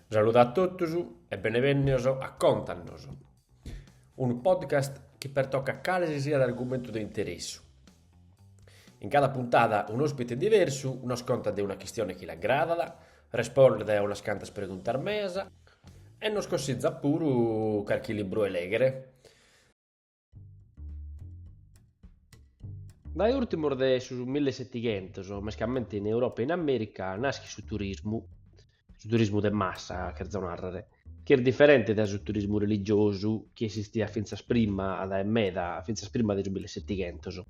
Saluto a tutti e benvenuti a Contanos, un podcast che pertocca qualsiasi argomento di interesse. In cada puntata un ospite diverso nos conta di una questione che l'aggrada, risponde a unas cantas preguntas mesa e nos consiglia pure qualche libro elegere. Dai ultimo de sus 1700, mescamente in Europa e in America, nasce su turismo de massa, che narrare, che è differente da su turismo religioso che esisteva fin prima, da meda, fin prima del 1700.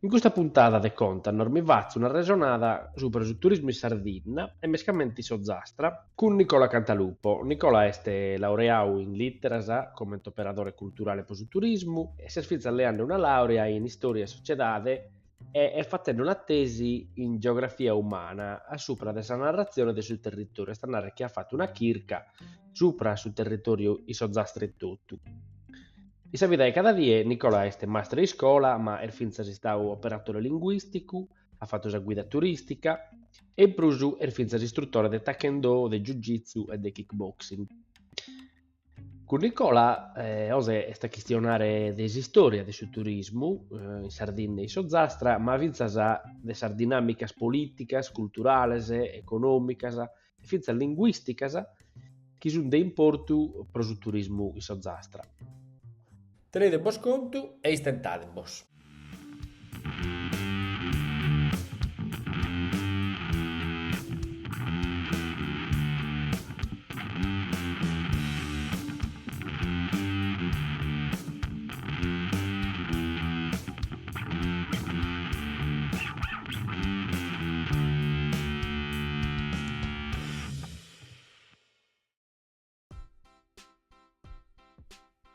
In questa puntata de conta, mi faccio una ragionata su turismo in Sardegna e mescamente in Sozzastra con Nicola Cantalupo. Nicola è laureato in Litterasa come operatore culturale per il turismo e si è sfizza alleando una laurea in storia e società e è facendo una tesi in geografia umana a sopra della narrazione del suo territorio. Sta narrare che ha fatto una chirca sopra sul territorio i Sozzastra e tutto. I sa vita cada die Nicola este master di scuola, ma è finza si sta operatore linguistico, ha fatto la guida turistica e Brusu è finza istruttore di taekwondo, di jiu-jitsu e di kickboxing. Con Nicola ose sta questionare desi storia del suo turismo in Sardegna e Sozzastra, ma finza sa de sar dinamicas politicas, culturales, economicas e finza linguisticas che sono de importu pro su turismo in Sozzastra. Tenete vos conto e istentate vos.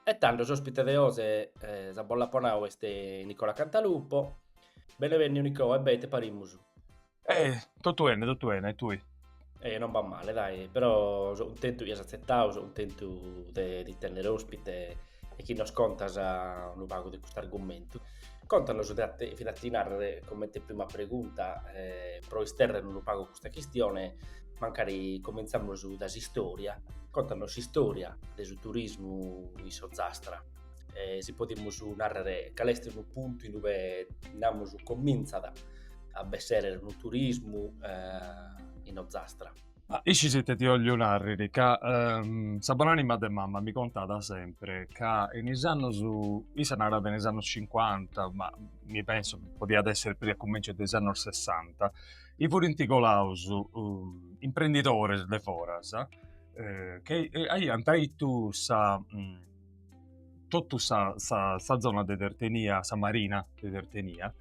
E tanto ospite de ose Zabolla Ponau este Nicola Cantalupo. Benvenuto Nicola e bete parimus. Tutto bene, e tu? Non va male, dai, però so un tento di accettare, so un tento di tenere ospite e chi nos contas a un vago di questo argomento. Contanos fino a tinare come te prima pregunta, pro esterre non lo pago questa questione, magari cominciamo da storia. Contanos storia del turismo in Sozzastra. Si possiamo narrare qual è un punto in cui andiamo cominciata a essere un turismo in Ozzastra. Isci siete ti voglio narrare che Sabonanima de mamma mi conta da sempre che iniziando su io narrava negli anni 50 ma mi penso poteva essere prima comincia degli anni 60 i furinti colausu imprenditori de foras che hai tu sa tutta sa zona de Tertenia, sa marina de Tertenia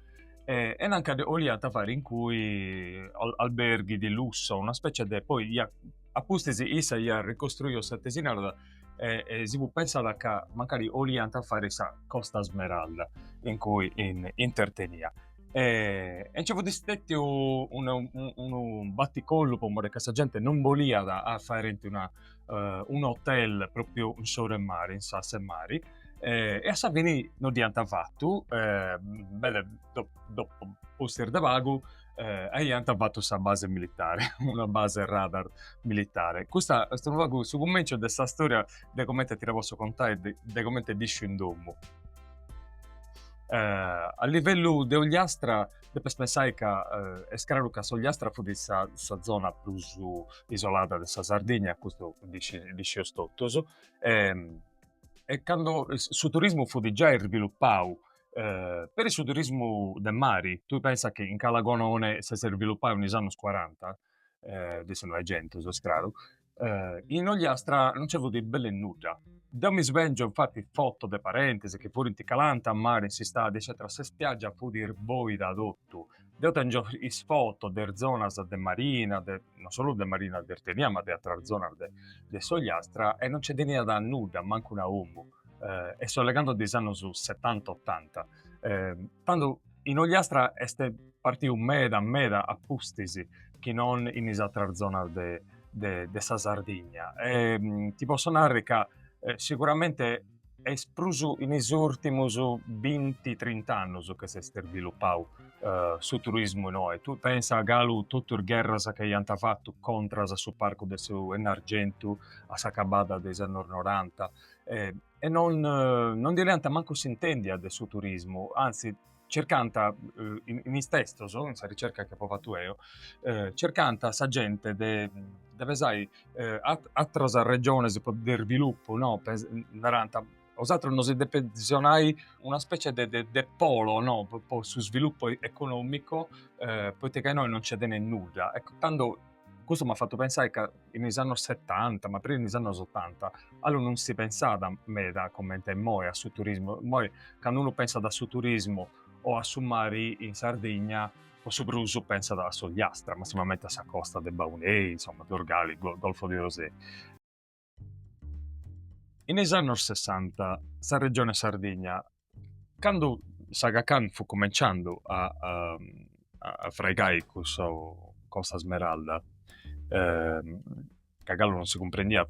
e anche oliata a fare in cui alberghi di lusso, una specie di poi appustesi Isa ia ricostruito settesinale e si può pensare che magari oliata a fare sa Costa Smeralda in cui in Tertenia. E ci fu distetti un batticollo per che questa gente non voleva a fare un hotel proprio in sole mare, in Sasse e Mari, e a Savini non diventa fatto, dopo poster da vago, e diventa fatto questa base militare, una base radar militare. Questo è un vago su commento di questa storia di come ti posso contare di come ti dici in domo. A livello di Ogliastra, devo pensare che è chiaro che Ogliastra fu di questa zona più isolata della Sardegna, questo dice Stottoso, e quando il turismo fu di già sviluppato, per il turismo del mare, tu pensi che in Calagonone si è sviluppato negli anni 40, adesso non è gente, so strano, in Ogliastra non c'è di belle nulla. Da mi sveglio infatti foto de parentesi che fuori in Calanta a mare si sta eccetera se spiaggia fu dir voi da tutto. Io tengo is foto der zonas de marina, non solo de marina de Ertenia, ma de altre zone de Sogliastra e non c'è di da nulla, manco una umu. E sto legando dei anni su 70-80. Quando in Ogliastra este partì un meda a Pustisi, che non in altre zone de sa Sardegna. Ti posso narrare che sicuramente è espruso in ultimi 20-30 anni che si è sviluppato su turismo noi. Tu pensa a Galu tutto il guerra che gli hanno fatto contro su parco del su in Argento a Sacabada degli anni 90 e non diventa manco si intende del suo turismo, anzi cercanta in stesso, in questa ricerca che ho fatto io, cercanta sa gente deve sai altre regioni di sviluppo, no? Naranta, osatro non si depensionai una specie di polo, no? Su sviluppo economico, poiché che noi non c'è né nulla. Ecco, tanto questo mi ha fatto pensare che negli anni 70, ma prima negli anni 80, allora non si pensava da come noi a su turismo. Poi, quando uno pensa da su turismo o a su mari in Sardegna, o su Bruso pensa da Sogliastra, massimamente a Costa del Baunei, insomma, Dorgali, Golfo di Rosé. Negli anni 60, la regione Sardegna, quando Saga Khan fu cominciando a fregare questa Costa Smeralda, che non si comprendeva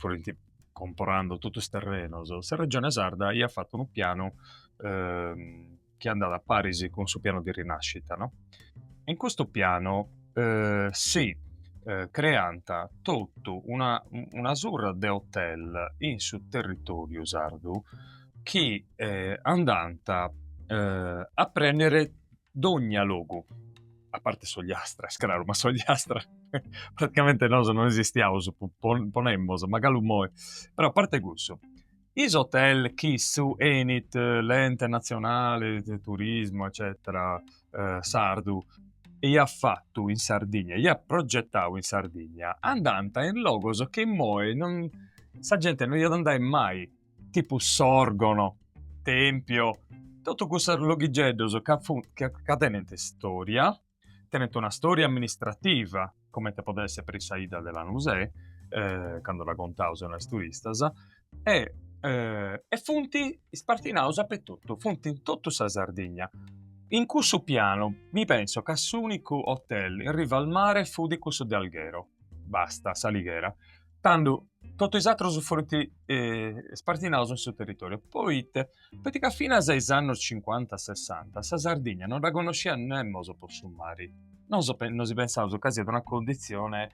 comparando tutto il terreno, la regione sarda gli ha fatto un piano che è andato a Parisi con il suo piano di rinascita, no? In questo piano si creanta tutto una sorta di hotel in sul territorio sardo che andanta a prendere d'ogni luogo, a parte Sogliastra, è chiaro, ma Sogliastra praticamente non esisteva, ponemmo, magari moi, però a parte questo, i hotel che su Enit, l'ente nazionale di turismo, eccetera, sardo, e ha fatto in Sardegna, e ha progettato in Sardegna, andando in logos che moi non, sa gente non gli andai mai, tipo Sorgono, Tempio, tutto questo logigeddoso che tenente storia, tenente una storia amministrativa, come te può essere per i Saida della Nusè, quando raccontavo se non turistas, e funti spartinausa per tutto, funti in tutta la Sardegna. In questo piano mi penso che l'unico hotel in riva al mare fu di questo di Alghero. Basta, Salighera. Tanto tutto esatto su forti spartinato sul territorio. Poi, perché fino ai anni 50-60, la Sardegna non la conosceva nemmeno per mari. Non si pensava quasi ad una condizione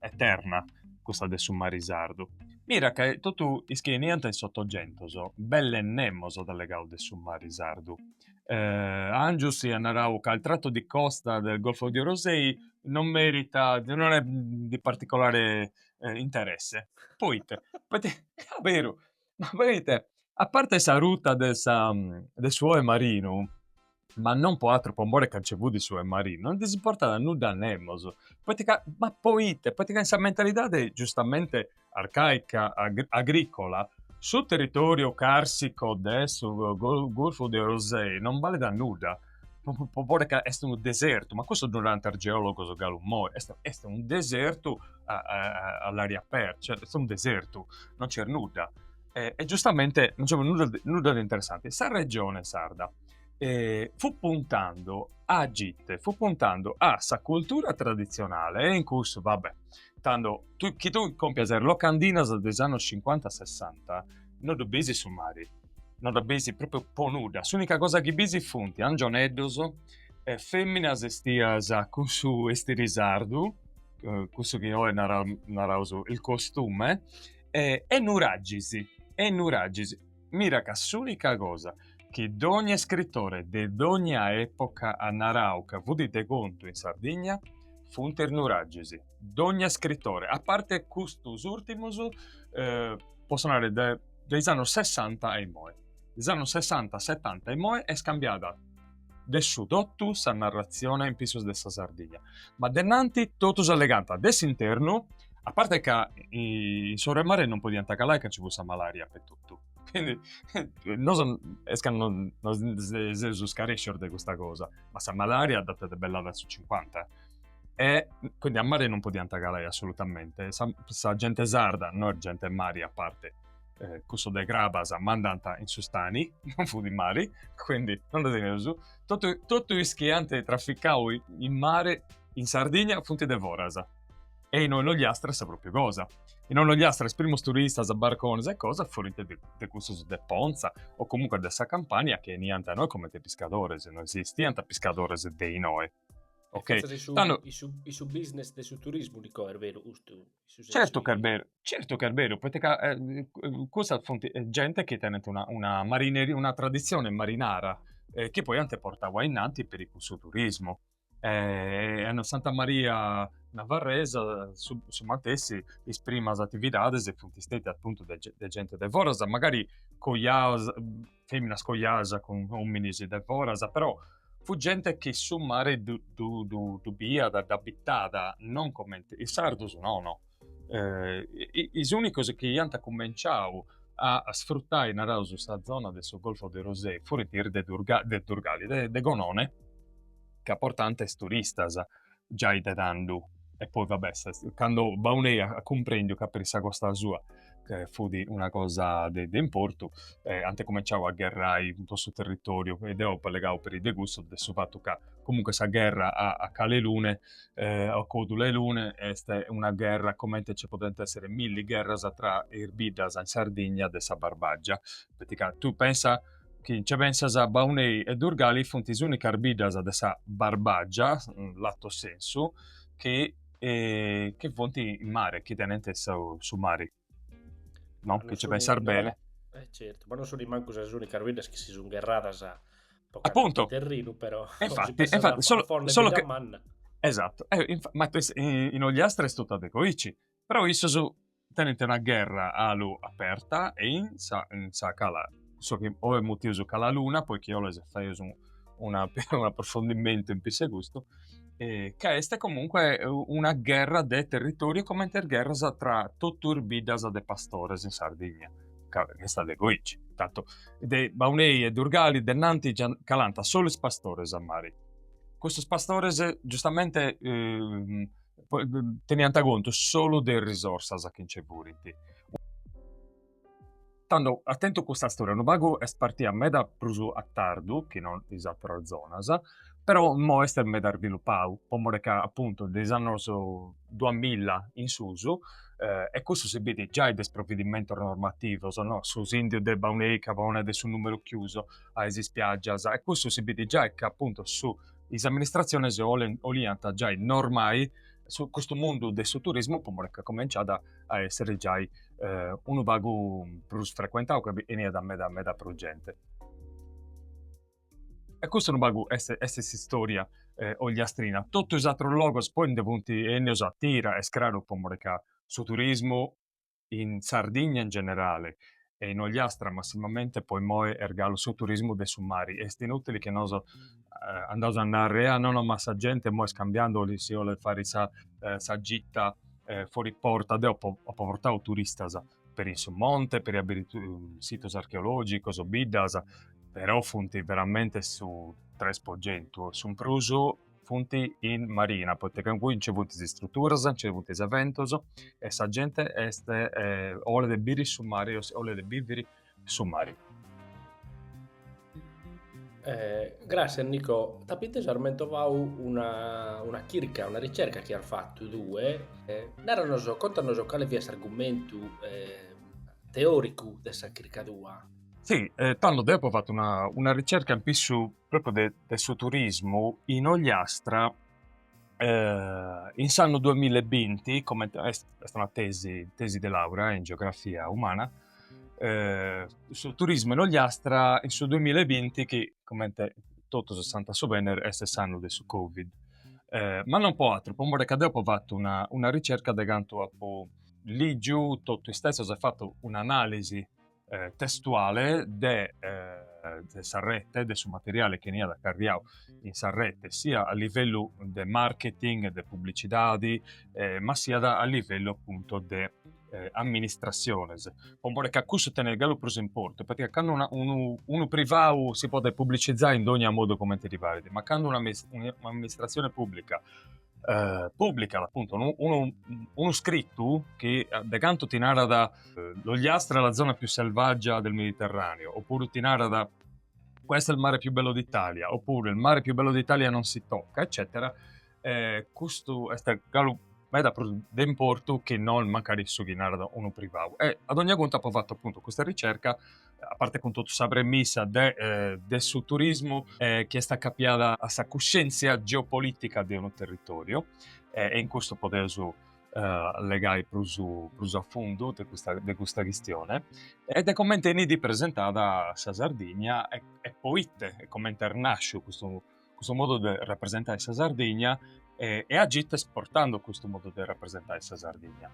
eterna, questa del summarisardo. Mira che tutto niente in sottogento, belle nemmoso dalle gaude summarisardo. Angius e Anarauca, il tratto di costa del Golfo di Rosei non non è di particolare interesse. Poi, vero, ma vedete, a parte questa ruta del suo marino, ma non può altro pomore cancevu di suo marino, non si porta da nulla nemmos. Ma poi, questa mentalità giustamente arcaica, agricola, sul territorio carsico del Golfo di Rosé non vale da nulla. Può che è un deserto, ma questo durante il geologo Galummo, è un deserto all'aria aperta, cioè è un deserto, non c'è nulla. E giustamente non c'è nulla di interessante. Sa regione sarda fu puntando a Gitte, fu puntando a sa cultura tradizionale e in cui, vabbè, tanto chi tu compia ser locandinas degli anni 50-60 non dobbiesi summari, non dobbiesi proprio ponuda. L'unica cosa che bisi funti angioneddoso femminas estias con su estirisardu, questo che ho è narauso il costume e nuraggisi. Mira che l'unica cosa che ogni scrittore di ogni epoca a Narauca vedete conto in Sardegna fu internuraggisi. Ogni scrittore, a parte custus ultimus, possono andare dagli anni 60 ai moi. Dagli anni 60-70 ai moi è scambiata dessu dottus a narrazione in pisos dessa Sardegna. Ma denanti totus alleganta desinterno, a parte che in Sorremare non podia calare che ci fosse malaria per tutto. Quindi non si scaresce di questa cosa, ma se malaria data de bella verso 50. E quindi a mare non podia calare assolutamente. Sa gente sarda, non gente mari a parte. Questo de grabas mandanta in sustani, non fu di mari, quindi non lo tenere su. Tutto i schianti trafficavo in mare in Sardegna funti de vorasa. e in Ogliastra sa proprio cosa. In Ogliastra primo turista a barcones e cosa fuori de cursos de Ponza o comunque de sa campagna che niente a noi come te pescadores, non esistiam pescadores dei noi. E Ok? fazer Tanto, su business de su turismo, dico, è vero, giusto? certo che è vero, perché questa è gente che tiene una marineria, una tradizione marinara che poi anche portava innanti per il suo turismo. A Santa Maria Navarresa su Matessi esprime le attività e funti appunto de gente de Vorasa, magari coiasa, femmina scoiasa con uomini de Vorasa, però fu gente che su mare du via da abitata, non come i sardos no. I unicos che io hanno cominciato a sfruttare in questa zona del Golfo de Rosé, fuori de Durgali, de Gonone, che portante turistas già dando. E poi vabbè, quando Baunei a comprendere che per questa costa sua che fu di una cosa di importo, anche cominciavo a guerrare tutto sul territorio ed ho legato per il degusto del fatto che comunque questa guerra a Cale Lune, a Codule Lune, è una guerra come ci possono essere mille guerre tra Irbidas in Sardegna e sa Barbaggia. Perché tu pensa che ci pensas a Baunei e Durgali fonti unica Irbidas de sa Barbaggia, lato senso, che fonti in mare, che tenente su mare, Ma no? non Che ci sono, pensare no, bene. certo, ma non sono manco le uniche carriere che si sono guerrate a poca di Appunto, terreno, però si infatti, pensa a forne solo da che manna. esatto, ma in Ogliastra è tutto adeguici, però io so tenete una guerra aperta e in sa cala, so che o è motivo su cala luna, poi che io le fai un approfondimento in più gusto, che è comunque una guerra de territorio come interguerra tra Totturbidas e de Pastores in Sardegna, che sta de Goici, tanto de Baunei e Durgali dennanti calanta solo i Pastores a mari. Questi pastores giustamente teniamo conto solo delle risorse che c'è buriti. Stando attento a questa storia, non vago è partita me da prusu a tardu, che non esatto zona, però mo è me da sviluppare, come che appunto degli anni 2000 in suso, e questo si vede già il desprovvedimento normativo, no? Su Indio del Baunei, Cavone, del suo numero chiuso, a esi spiaggia, e questo si vede già che appunto su l'amministrazione si orienta già normai su questo mondo del turismo, come che comincia a essere già uno vago più frequentato che viene da me da gente. E questo è un vago essa storia ogliastrina. Tutto i altri logos poi devono ne attira e scraro come che su turismo in Sardegna in generale e in Ogliastra massimamente poi moi ergalo su turismo dei summari. È inutile che noi andiamo a andare a non ho massa gente mo scambiando li si vuole fare sa gitta fuori porta dopo ho portato turista per il monte, per i siti archeologici, o bidas, però funti veramente su tre spoggento, su un pruso funti in marina, perché in cui c'è avuto strutture, c'è avuto eventi, e sa gente ole de birri su mare, ole de birri su mare. Grazie Nico, tapite armentovau una chirca, una ricerca che hanno fatto due, contano quale via argomento teorico dessa chirca dua. Sì, tanto dopo ho fatto una ricerca in più proprio del suo turismo in Ogliastra in anno 2020, come è stata una tesi di laurea in geografia umana, sul turismo in Ogliastra in su 2020 che come tutto 60 su Vener è anno del su Covid. Ma non può altro, che dopo ho fatto una ricerca da canto a lì giù tutto stesso si è fatto un'analisi testuale de Sarrette, del suo materiale che ne ha da carriao in Sarrette, sia a livello di marketing, di pubblicità, ma sia a livello appunto di amministrazione. Come che questo tenere gallo preso in porto, perché quando uno privato si può pubblicizzare in ogni modo come ti ripari, ma quando un'amministrazione pubblica pubblica appunto uno scritto che da canto ti narra da l'Ogliastra è la zona più selvaggia del Mediterraneo, oppure ti narra da questo è il mare più bello d'Italia, oppure il mare più bello d'Italia non si tocca, eccetera. Questo è ma è da d'importo che non magari su da uno privato. E ad ogni conto ho fatto appunto questa ricerca, a parte con tutto sabre missa del sul turismo, che sta capiata a sa coscienza geopolitica di un territorio, e in questo potevo legare più a fondo di questa questione, ed è come di presentata a Sardegna e poi è come nasce questo modo di rappresentare la Sardegna e agita esportando questo modo di rappresentare la Sardegna.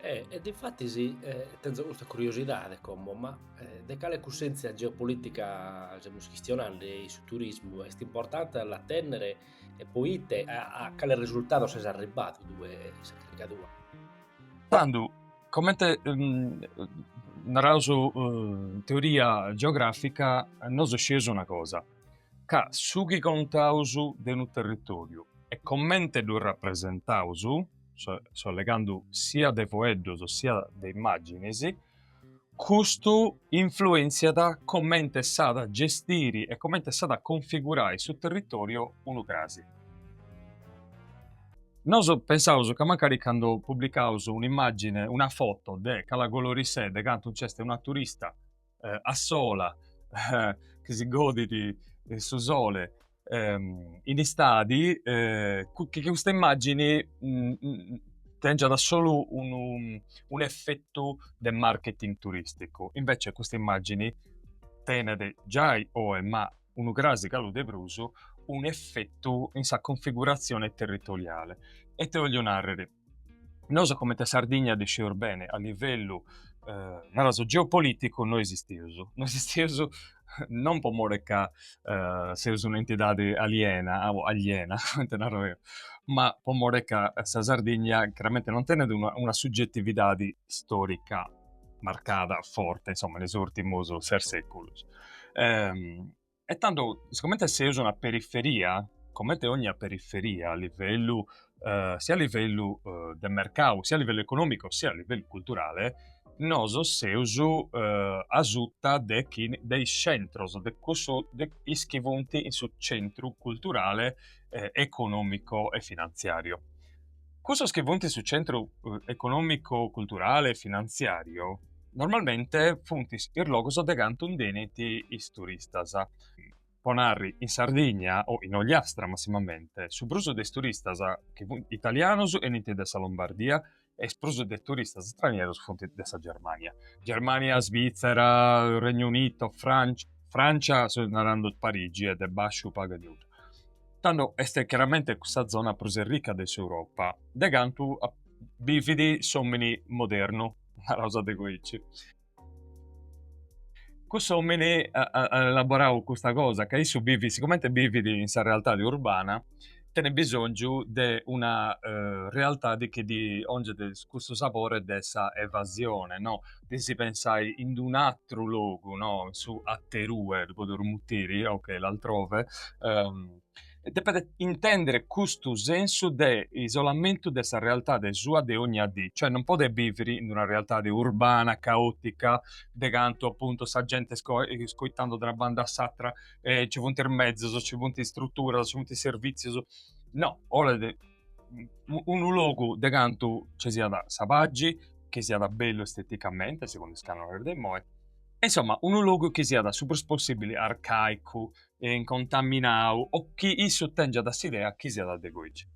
Ed infatti sì, tengo questa curiosità, come, ma de quale coscienza geopolitica stiamo questionando su turismo è importante la tenere e poi a quale risultato si è arrivato dove si è caricato? Tanto, come narravo su teoria geografica, non so sceso una cosa, che su chi contausu di un territorio e commente lo rappresentausu, so legando sia dei foeddos sia dei immagini, questo influenza da commente sa da gestire e commente sa da configurare sul territorio uno crasi. Noi pensavo che magari quando pubblicavo un'immagine, una foto di Calagolorisè, di canto c'è una turista a sola, che si gode di suo sole in stadi, che queste immagini tenga da solo un effetto del marketing turistico. Invece queste immagini tengono già ma un grasi calo de bruso un effetto in sa configurazione territoriale. E te voglio narrare. Noi come te Sardegna dicevo bene, a livello geopolitico non esistioso. Non esistioso non per more che sei un'entità aliena, ma per more che sa Sardegna chiaramente non tiene una soggettività storica marcata, forte, insomma, nei ultimi 6 secoli. E tanto, siccome sei una periferia, come ogni periferia a livello, sia a livello del mercato, sia a livello economico, sia a livello culturale, noi siamo asutta dei centri, dei schivunti sul centro culturale, economico e finanziario. Questo schivunti sul centro economico, culturale e finanziario normalmente funtis il logo de canton deneti is turistas. Ponarri in Sardegna o in Ogliastra massimamente, su bruso des turistas che italianos e niti dessa Lombardia e spruso de turistas stranieri fonti dessa Germania. Germania, Svizzera, Regno Unito, Francia, sto narrando Parigi e de Basciu paga di tutto. Tanto è chiaramente questa zona ricca dell'Europa, de gantu bifidi sommini moderno, la rosa de Goici. Questo me ha elaborato questa cosa, che su bivi, siccome bividi in realtà di urbana, te ne bisogno di una realtà di onde questo sapore dessa evasione, no? Di si pensai in un altro luogo, no? Su atterue, dopo dormutiri, ok, l'altrove, deve intendere questo senso di isolamento della realtà del sua di ogni dì, cioè non può vivere in una realtà urbana, caotica, de canto appunto sa gente scoitando dalla banda satra, c'è un intermezzo, c'è un struttura, c'è un servizio, no, ora un luogo de canto ci sia da savaggi, che sia da bello esteticamente, secondo il canone dei Moe, insomma, un luogo che sia da super possibile arcaico, incontaminato, o chi isso tenga da idea che sia da degoici.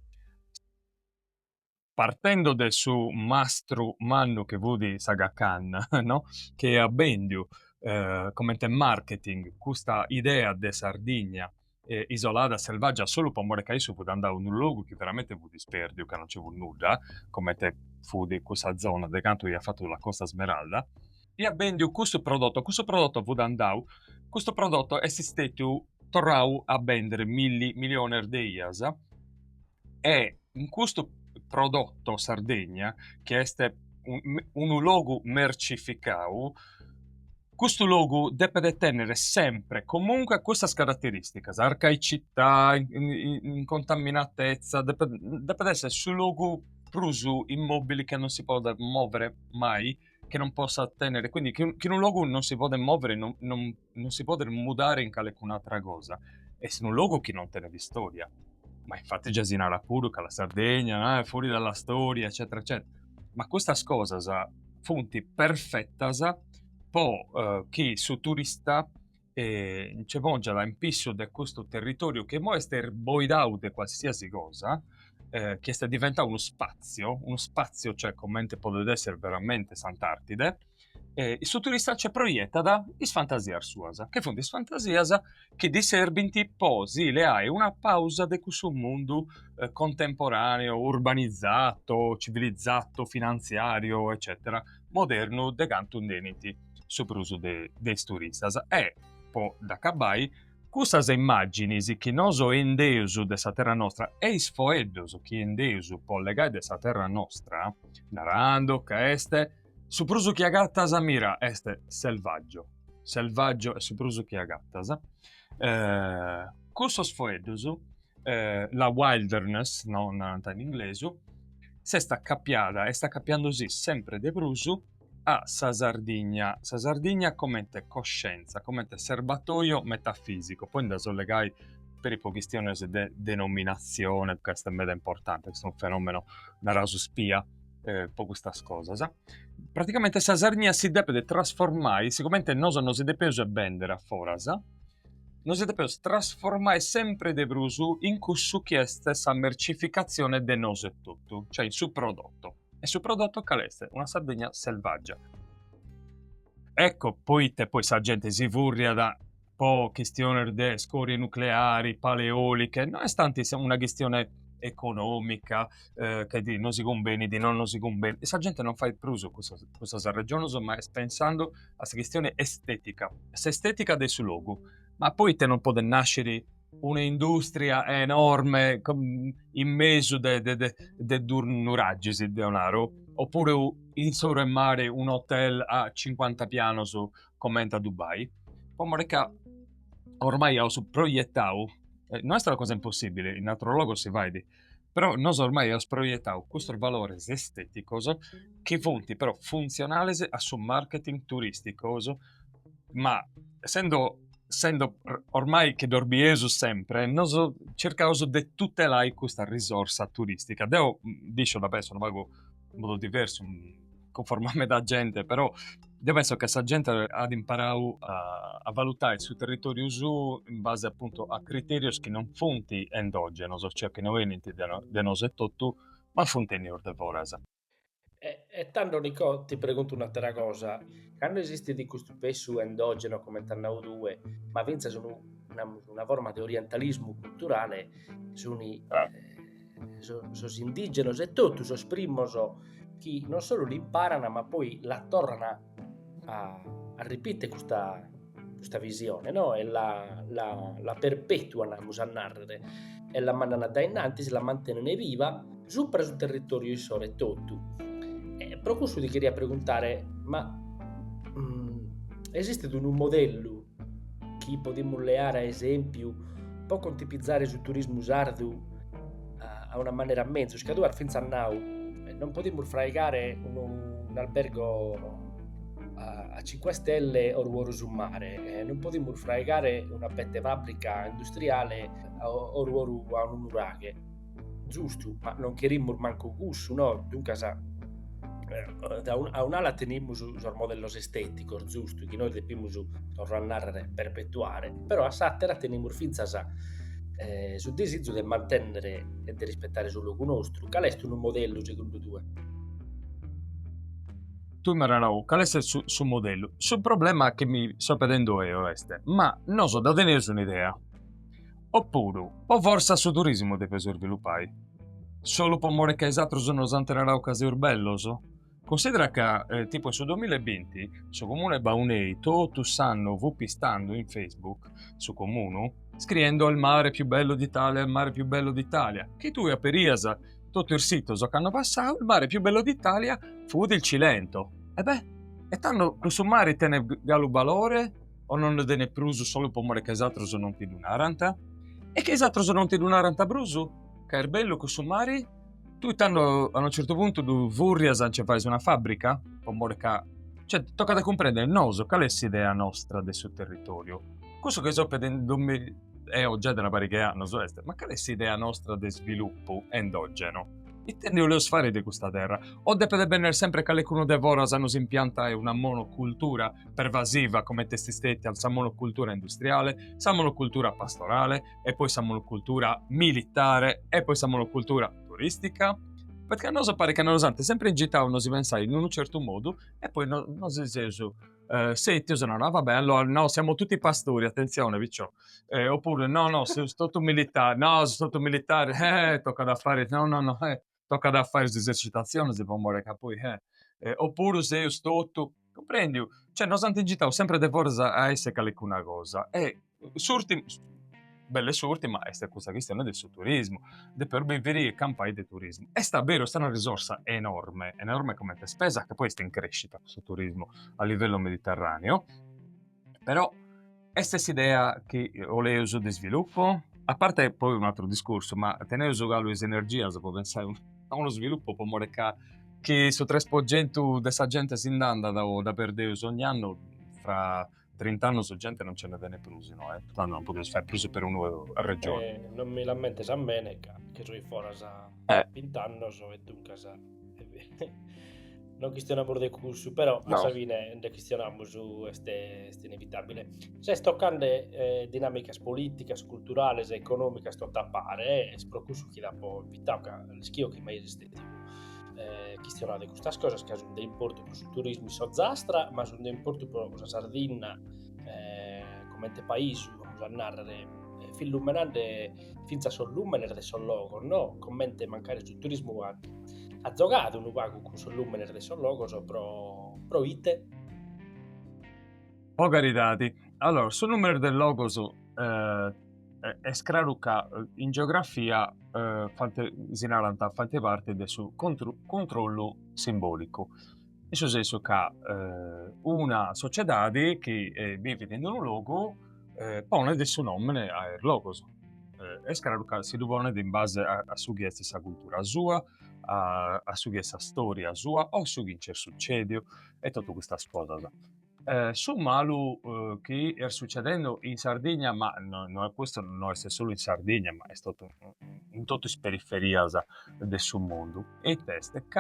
Partendo del suo mastro manno che vudi Saga Khan, no? Che ha bendio come marketing questa idea di Sardegna isolata, selvaggia, solo per amore che io può andare in un luogo che veramente fu disperdio, che non c'è nulla, come te fu di questa zona, de canto gli ha fatto la Costa Smeralda, e ha bendio questo prodotto fu andare, questo prodotto è stato tornau a vendere milioni di IAS e in questo prodotto Sardegna che è un logo mercificato, questo logo deve tenere sempre comunque questa caratteristica, arcaicità, incontaminatezza, deve essere sul logo prusu immobili che non si può muovere mai, che non possa tenere, quindi che un logo non si può muovere, non si può mudare in alcun'altra cosa, e se un logo che non tiene di storia. ma infatti già si narra pure che la Sardegna è fuori dalla storia, eccetera, eccetera. Ma queste cose funti perfettas po' chi su turista c'è già in pisso di questo territorio che mo è boidato di qualsiasi cosa, che sta diventando uno spazio, cioè commente può essere veramente Sant'Artide, il suo turista ci proietta da isfantasiar suasa, che fu isfantasiasa che di serbinti posi le hai una pausa di questo mondo contemporaneo, urbanizzato, civilizzato, finanziario, eccetera, moderno, de canton deniti, sopruso dei turisti. E poi da cabai, queste immagini che non so endeuso della terra nostra e sfoedoso che endeuso può legare della terra nostra, narrando che este supruso che agattas mira este selvaggio e supruso che agattas questo sfoedoso la wilderness non in inglese se sta cappiata e sta cappiandosi sempre de brusu a Sardegna come coscienza, come serbatoio metafisico, poi da sollegai per i questioni di denominazione, questo è mega importante, questo è un fenomeno da raso spia po' questa cosa. Praticamente Sardegna si deve trasformare, siccome non si deve vendere a forasa, non si deve trasformare sempre de brusu in questo che è stessa mercificazione de nose tutto, cioè il suo prodotto. E sul prodotto caleste una Sardegna selvaggia. Ecco, poi sa gente si vurria da po' questione di scorie nucleari, paleoliche, non è stante una questione economica, che di non si conviene, di non si conviene. E sa gente non fa il pruso questa regione, ma è pensando a questa questione estetica. Questa estetica del suo luogo. Ma poi te non può nascere un'industria enorme in mezzo de nuraggi, se denaro, oppure in sopra il mare un hotel a 50 piani su commenta Dubai. Come che ormai ho proiettato, non è una cosa impossibile, in altro luogo si vede, però noi ormai ho proiettato questo valore estetico che fonti però funzionali a su marketing turistico, ma essendo ormai che dormieso sempre, noi cerchiamo di tutelare questa risorsa turistica. Devo dice da penso non vago in modo diverso, conformarmi da gente, però io penso che questa gente ha imparato a valutare il suo territorio su in base appunto a criteri che non fonti endogeni, cioè che non vengono da noi tutto, ma fonti neordevorese. E tanto Nico, ti pregunto un'altra cosa, quando esiste di questo peso endogeno come tannau due, ma pensa sono una forma di orientalismo culturale, sono indigeni e tutto, sono primoso che non solo li imparano ma poi la tornano a ripetere questa visione, no? E la perpetuano a narrare e la mandano da innanzi, se la mantengono viva sopra sul territorio di tutto. Però questo ti queria preguntare, ma esiste un modello che potremmo leare a esempio, può contipizzare sul turismo sardo a una maniera a mezzo, scaduare finza a now, non potremmo fregare un albergo a 5 stelle o ruolo sul mare, non potremmo fregare una pette fabbrica industriale o ruolo a un uraghe, giusto, ma non chiarimmo manco gusto, no? Dunque a un'ala teniamo sul modello estetico, giusto, che noi dobbiamo tornare a perpetuare, però a Sattera teniamo finza sul desiderio di mantenere e di rispettare sul luogo nostro. Qual è un modello secondo te? Tu Maranau, qual è il suo modello? Sul problema che mi sto vedendo è questo, ma non so da tenere un'idea. Oppure, o forse su turismo deve sviluppare. Solo per more che esatto sono santerarau case urbelloso. Considera che tipo su 2020 su comune Baunei tutti sanno pistando in Facebook su comune scrivendo il mare più bello d'Italia, il mare più bello d'Italia. Che tu a Periasa tutto il sito che hanno passato, il mare più bello d'Italia fu del Cilento. E tanto questo mare tiene gallo valore o non ne pruso solo per more che esatto sono non ti dunaranta? E che esatto sono non ti dunaranta bruso? Che è bello questo mare? Tu tanto a un certo punto tu vurrias ci fai una fabbrica? Cioè, tocca da comprendere il noso, qual è l'idea nostra del suo territorio? Questo che so è oggetto una pari che hanno, ma qual è l'idea nostra di sviluppo endogeno? Intendi volevo fare di questa terra? O deve essere sempre che qualcuno devora se non si impianta una monocultura pervasiva come testi stetti, la monocultura industriale, la monocultura pastorale, e poi la monocultura militare, e poi la monocultura turistica? Perché a noi pare che noi sempre in città non si pensa in un certo modo e poi non si dice su senti, no, vabbè, allora no, siamo tutti pastori, attenzione, picciò. Oppure no, sono stato militare, no, sono stato militare, tocca da fare, no, tocca da fare esercitazione, si può muovere poi, oppure se io sto, comprendi? Cioè, noi siamo in città sempre di forza a essere qualcuna cosa, e surti, belle sorti, ma è questa questione del turismo, per vivere campagne di turismo. E sta vero, sta una risorsa enorme come spesa, che poi sta in crescita questo turismo a livello mediterraneo, però è stessa idea che ho le uso di sviluppo, a parte poi un altro discorso, ma tenere uso gallo di energia, si può pensare a uno sviluppo, può morire che su 3% dessa gente si andanda da perdere ogni anno, fra 30 anni su gente non ce ne viene più, no? Non potete fare più per una regione. Non mi lamento a bene che sono fuori a 20 anni e dunque non questioniamo di questo, però No. a Savine ne questioniamo su questo inevitabile. Se toccando dinamiche politiche, culturali e economiche sto tappare, sprocusso chi da po' invitare le schio che mai esistenti. Questionare queste cose che sono di importo per il turismo so zastra, ma sono di importo per la Sardegna come paese, come narrare fillumenante finza sollumenere de sollogo, no? Commente mancare sul turismo ha giocato un uvago con sollumenere de sollogo so pro ite. Pochi dati. Allora, sul numero del logos è scraro che in geografia si narranta fate parte del suo controllo simbolico. In senso che una società che vive in un luogo pone del suo nome a logos. È scraro che si dovone in base a su chi è stessa cultura sua, a su chi è stessa storia sua, o su chi c'è succedio e tutta questa cosa. Su Malu che è succedendo in Sardegna, ma questo non è solo in Sardegna, ma è stato in tutte le periferie del suo mondo. E il test è che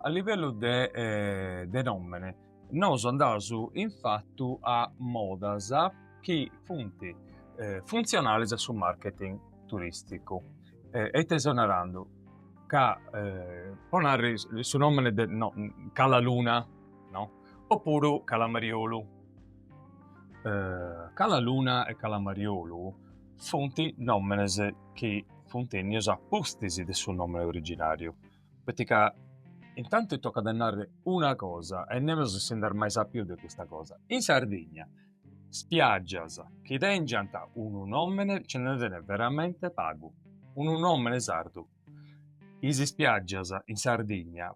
a livello di nomine noi andiamo infatti a modas che funti funzionali sul marketing turistico e tesonerando che ponare il suo nome Cala Luna, no? Oppure Calamariolo. Calaluna e Calamariolo fonti nomenes che fontennios appostesi del suo nome originario. Perché intanto tocca dannare una cosa e nemmeno si andare mai sa più di questa cosa. In Sardegna spiaggias che dengianta un nome ce ne viene veramente pago. Un nome sardo. Isi spiaggias in Sardegna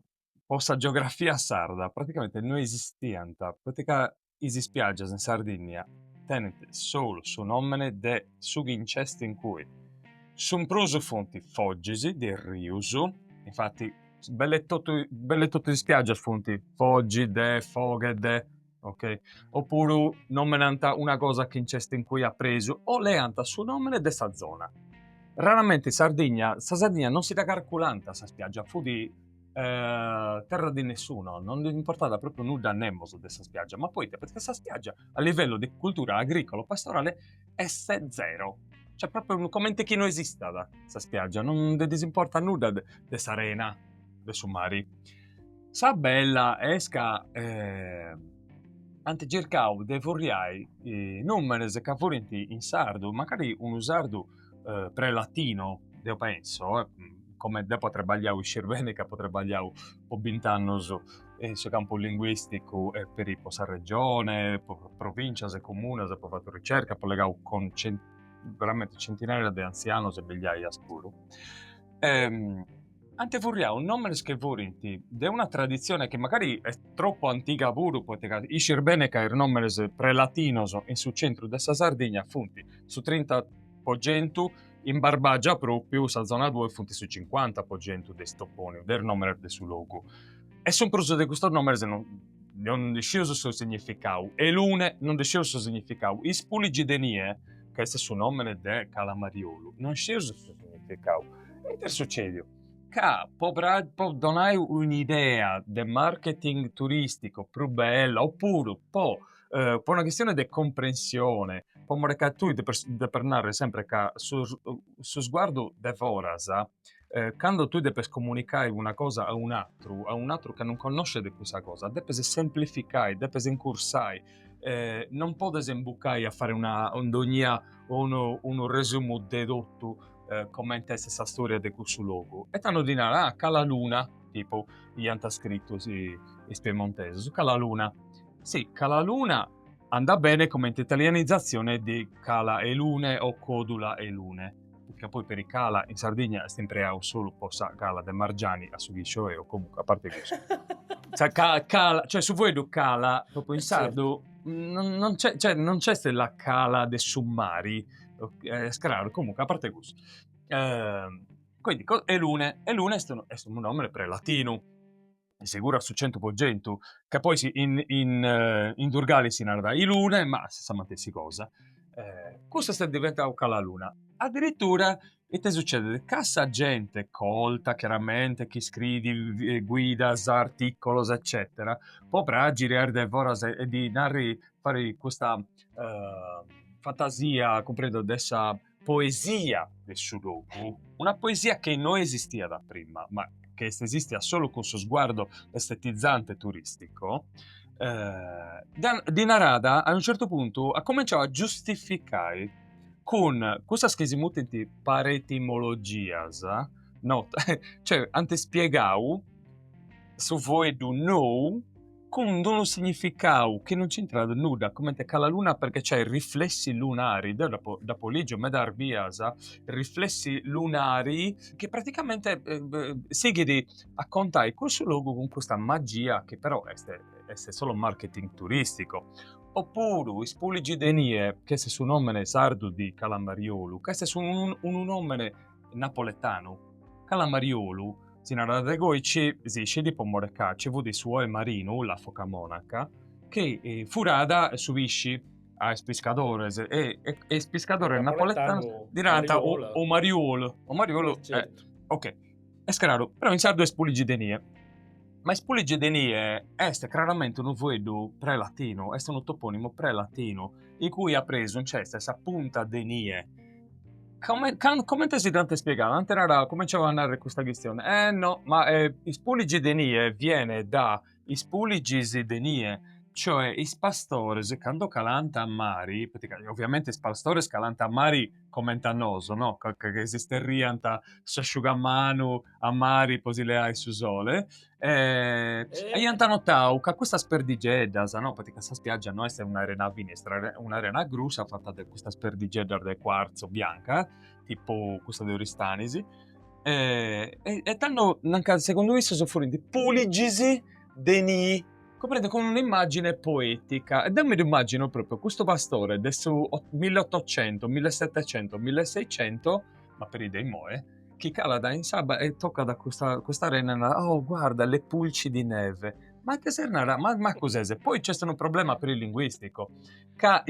posta geografia sarda praticamente non esistente, perché isi spiaggias in Sardegna tenete solo su nome de sughi incesti in cui sono proso fonti foggisi del riuso, infatti belle tutte di spiaggia fonti foggi de foghe de, ok, oppure nomenanta una cosa che incesti in cui ha preso o le anta su nome de sta zona. Raramente Sardegna non si dà calcolante a sta spiaggia, fu di terra di nessuno, non importava proprio nulla a Nemo su questa spiaggia, ma poi perché questa spiaggia a livello di cultura agricolo pastorale è zero, cioè proprio come che non esista da questa spiaggia, non disimporta nulla di questa arena dei mari. Sa bella esca ante cercau de vorriai numeres che furinti in sardo, magari un sardo pre-latino, io penso, come dopo trabalhar Scervenica, può trabalhar o 20 anni in suo campo linguistico per i posa regione, provincia, se comune, se può fare ricerca, può legare con veramente centinaia di anziani e migliaia scuro. Ante vorrei un nome che vorinti di una tradizione che magari è troppo antica pure, perché i Scervenica è il nome pre-latino in sul centro della Sardegna, funti su 30 poggentu in Barbagia proprio, sa zona 2 funti su 50 poggentu di stopponi, del nome del suo logo. E sono preso di questo nome non deciso il suo significato, e l'une non deciso il suo significato. I spuligi denie che è su nome de Calamariolo, non c'è su significato. E che succede? Che può donare un'idea del marketing turistico più bella, oppure può una questione di comprensione, può che tu di parlare sempre che su sguardo de vorasa, quando tu devi comunicare una cosa a un altro che non conosce di questa cosa, devi semplificare, devi incursare, non può desembucare a fare un'ognia o un resumo dedotto come in questa storia di questo luogo. E tanto di la luna, tipo, gli hanno scritto in piemontese, la luna. Sì, la luna anda bene come italianizzazione di cala e lune o codula e lune. Perché poi per i cala in Sardegna è sempre solo possa cala de Margiani a Sughiscio o comunque a parte questo. Cioè, cioè su voi do cala proprio in sardo non c'è, cioè, non c'è la cala dei summari, scraro, comunque a parte questo. Quindi Elune è un nome pre-latino, sicuro su 100%, che poi in Durgali si narra Ilune, ma se sa stessa cosa. Questo sta diventando la luna. Addirittura e te succede che sa gente colta, chiaramente, chi scrive guidas, articoli, eccetera, potrà girare de voras e di fare questa fantasia, comprendo, dessa poesia del suo luogo, una poesia che non esisteva da prima, ma che esiste solo con suo sguardo estetizzante turistico. Di Narada a un certo punto ha cominciato a giustificare con questa schesimuti paretimologia, no? Cioè antespiegau su voi do know con un significato che non c'entra nulla come te la luna, perché c'è i riflessi lunari da Poligio Medarbiasa, riflessi lunari che praticamente seguiti a contare questo luogo con questa magia che però è solo marketing turistico. Oppure i spuligi denie, che se su nome sardo di Calamariolo, che se su un nome napoletano, Calamariolo, si narra da goici, si di pomorca, ci vuole suo marino, la foca monaca, che furada subisci a pescadores e pescadore napoletano diventa o mariolo. O mariolo, certo. ok, è scraro, però in sardo è spuligi denie. Ma spuligi denie è chiaramente un vedo pre-latino, è un toponimo pre-latino, in cui ha preso un cesto, essa punta denie. Come ti si deve spiegare? Anche era cominciava a narrare questa questione. No, ma i spuligi denie viene da i spuligi denie, cioè i pastores quando calanta a mari, ovviamente i pastores calanta a mari commentanoso, no? Che esisterrianta s'asciugamano a mari così le hai su sole. E hanno notato che questa sperdigedda, no? Perché questa spiaggia no, è un'arena vinestra, un'arena grusa fatta da questa sperdigedda del quarzo bianca, tipo questa di Oristanisi. E tanto, secondo me, sono fuori di puligisi deni, comprende, con un'immagine poetica. E da me immagino proprio questo pastore adesso 1800, 1700, 1600, ma per i dei moe, chi cala da in Saba e tocca da questa arena, oh guarda le pulci di neve, ma che serve, ma cos'è? Poi c'è un problema per il linguistico, che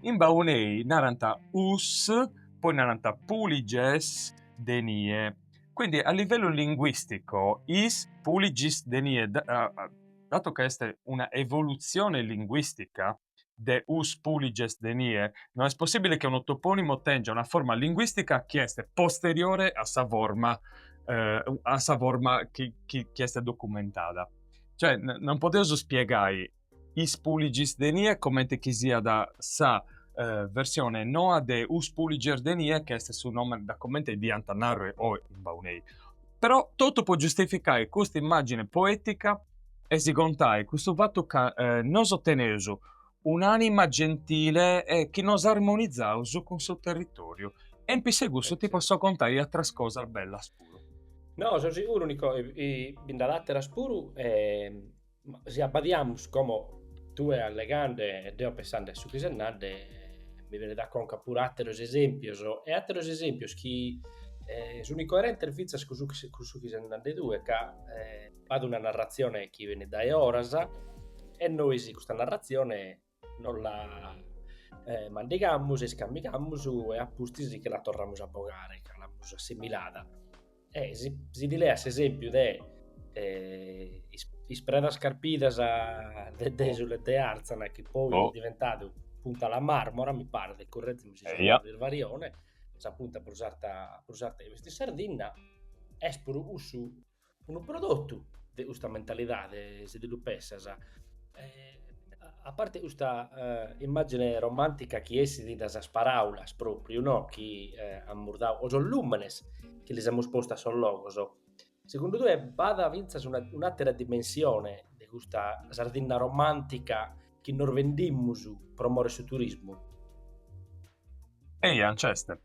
in Baunei naranta us, poi naranta puliges denie, quindi a livello linguistico is puligis denie, dato che è una evoluzione linguistica de us puliges denie, non è possibile che un toponimo tenga una forma linguistica che è posteriore a sa forma che è documentata. Cioè, non potevo spiegare is puligis denie come che sia da sa versione noa de us puliger denie, che è su nome da commenti di Antanarre o in Baunei. Però tutto può giustificare questa immagine poetica e si contai questo fatto che nos otteneso un'anima gentile e che nos armonizzauso con il suo territorio. E in seguito ti posso contare altre cose belle spuro. No, sono sicuro, Nico, in dall'altra spuro, se abbadiamo come tu e alle grandi, devo pensare su chi se nade, mi viene da conca pure altri esempi, e altri esempi che sono incoerenti su chi se nade due, che vado una narrazione che viene da Eorasa, e noi questa narrazione non la mandigamus e scambigamus e appustisi che la torramos a pagare, che l'abbiamo assimilata. Si dilea esempio de ispredas carpidas de Arzana che poi è diventato punta la marmora, mi pare, correttimi se sono il varione, sa punta prosarta questi sardina espor usu un prodotto de questa mentalità de svilupessa a parte questa immagine romantica che essi di das paraulas proprio, no? Chi ammurdau o son lumenes che les hemos posta son logos. Secondo te vada vinza un'altra dimensione di questa sardina romantica che noi vendimmus promore su turismo? Anceste,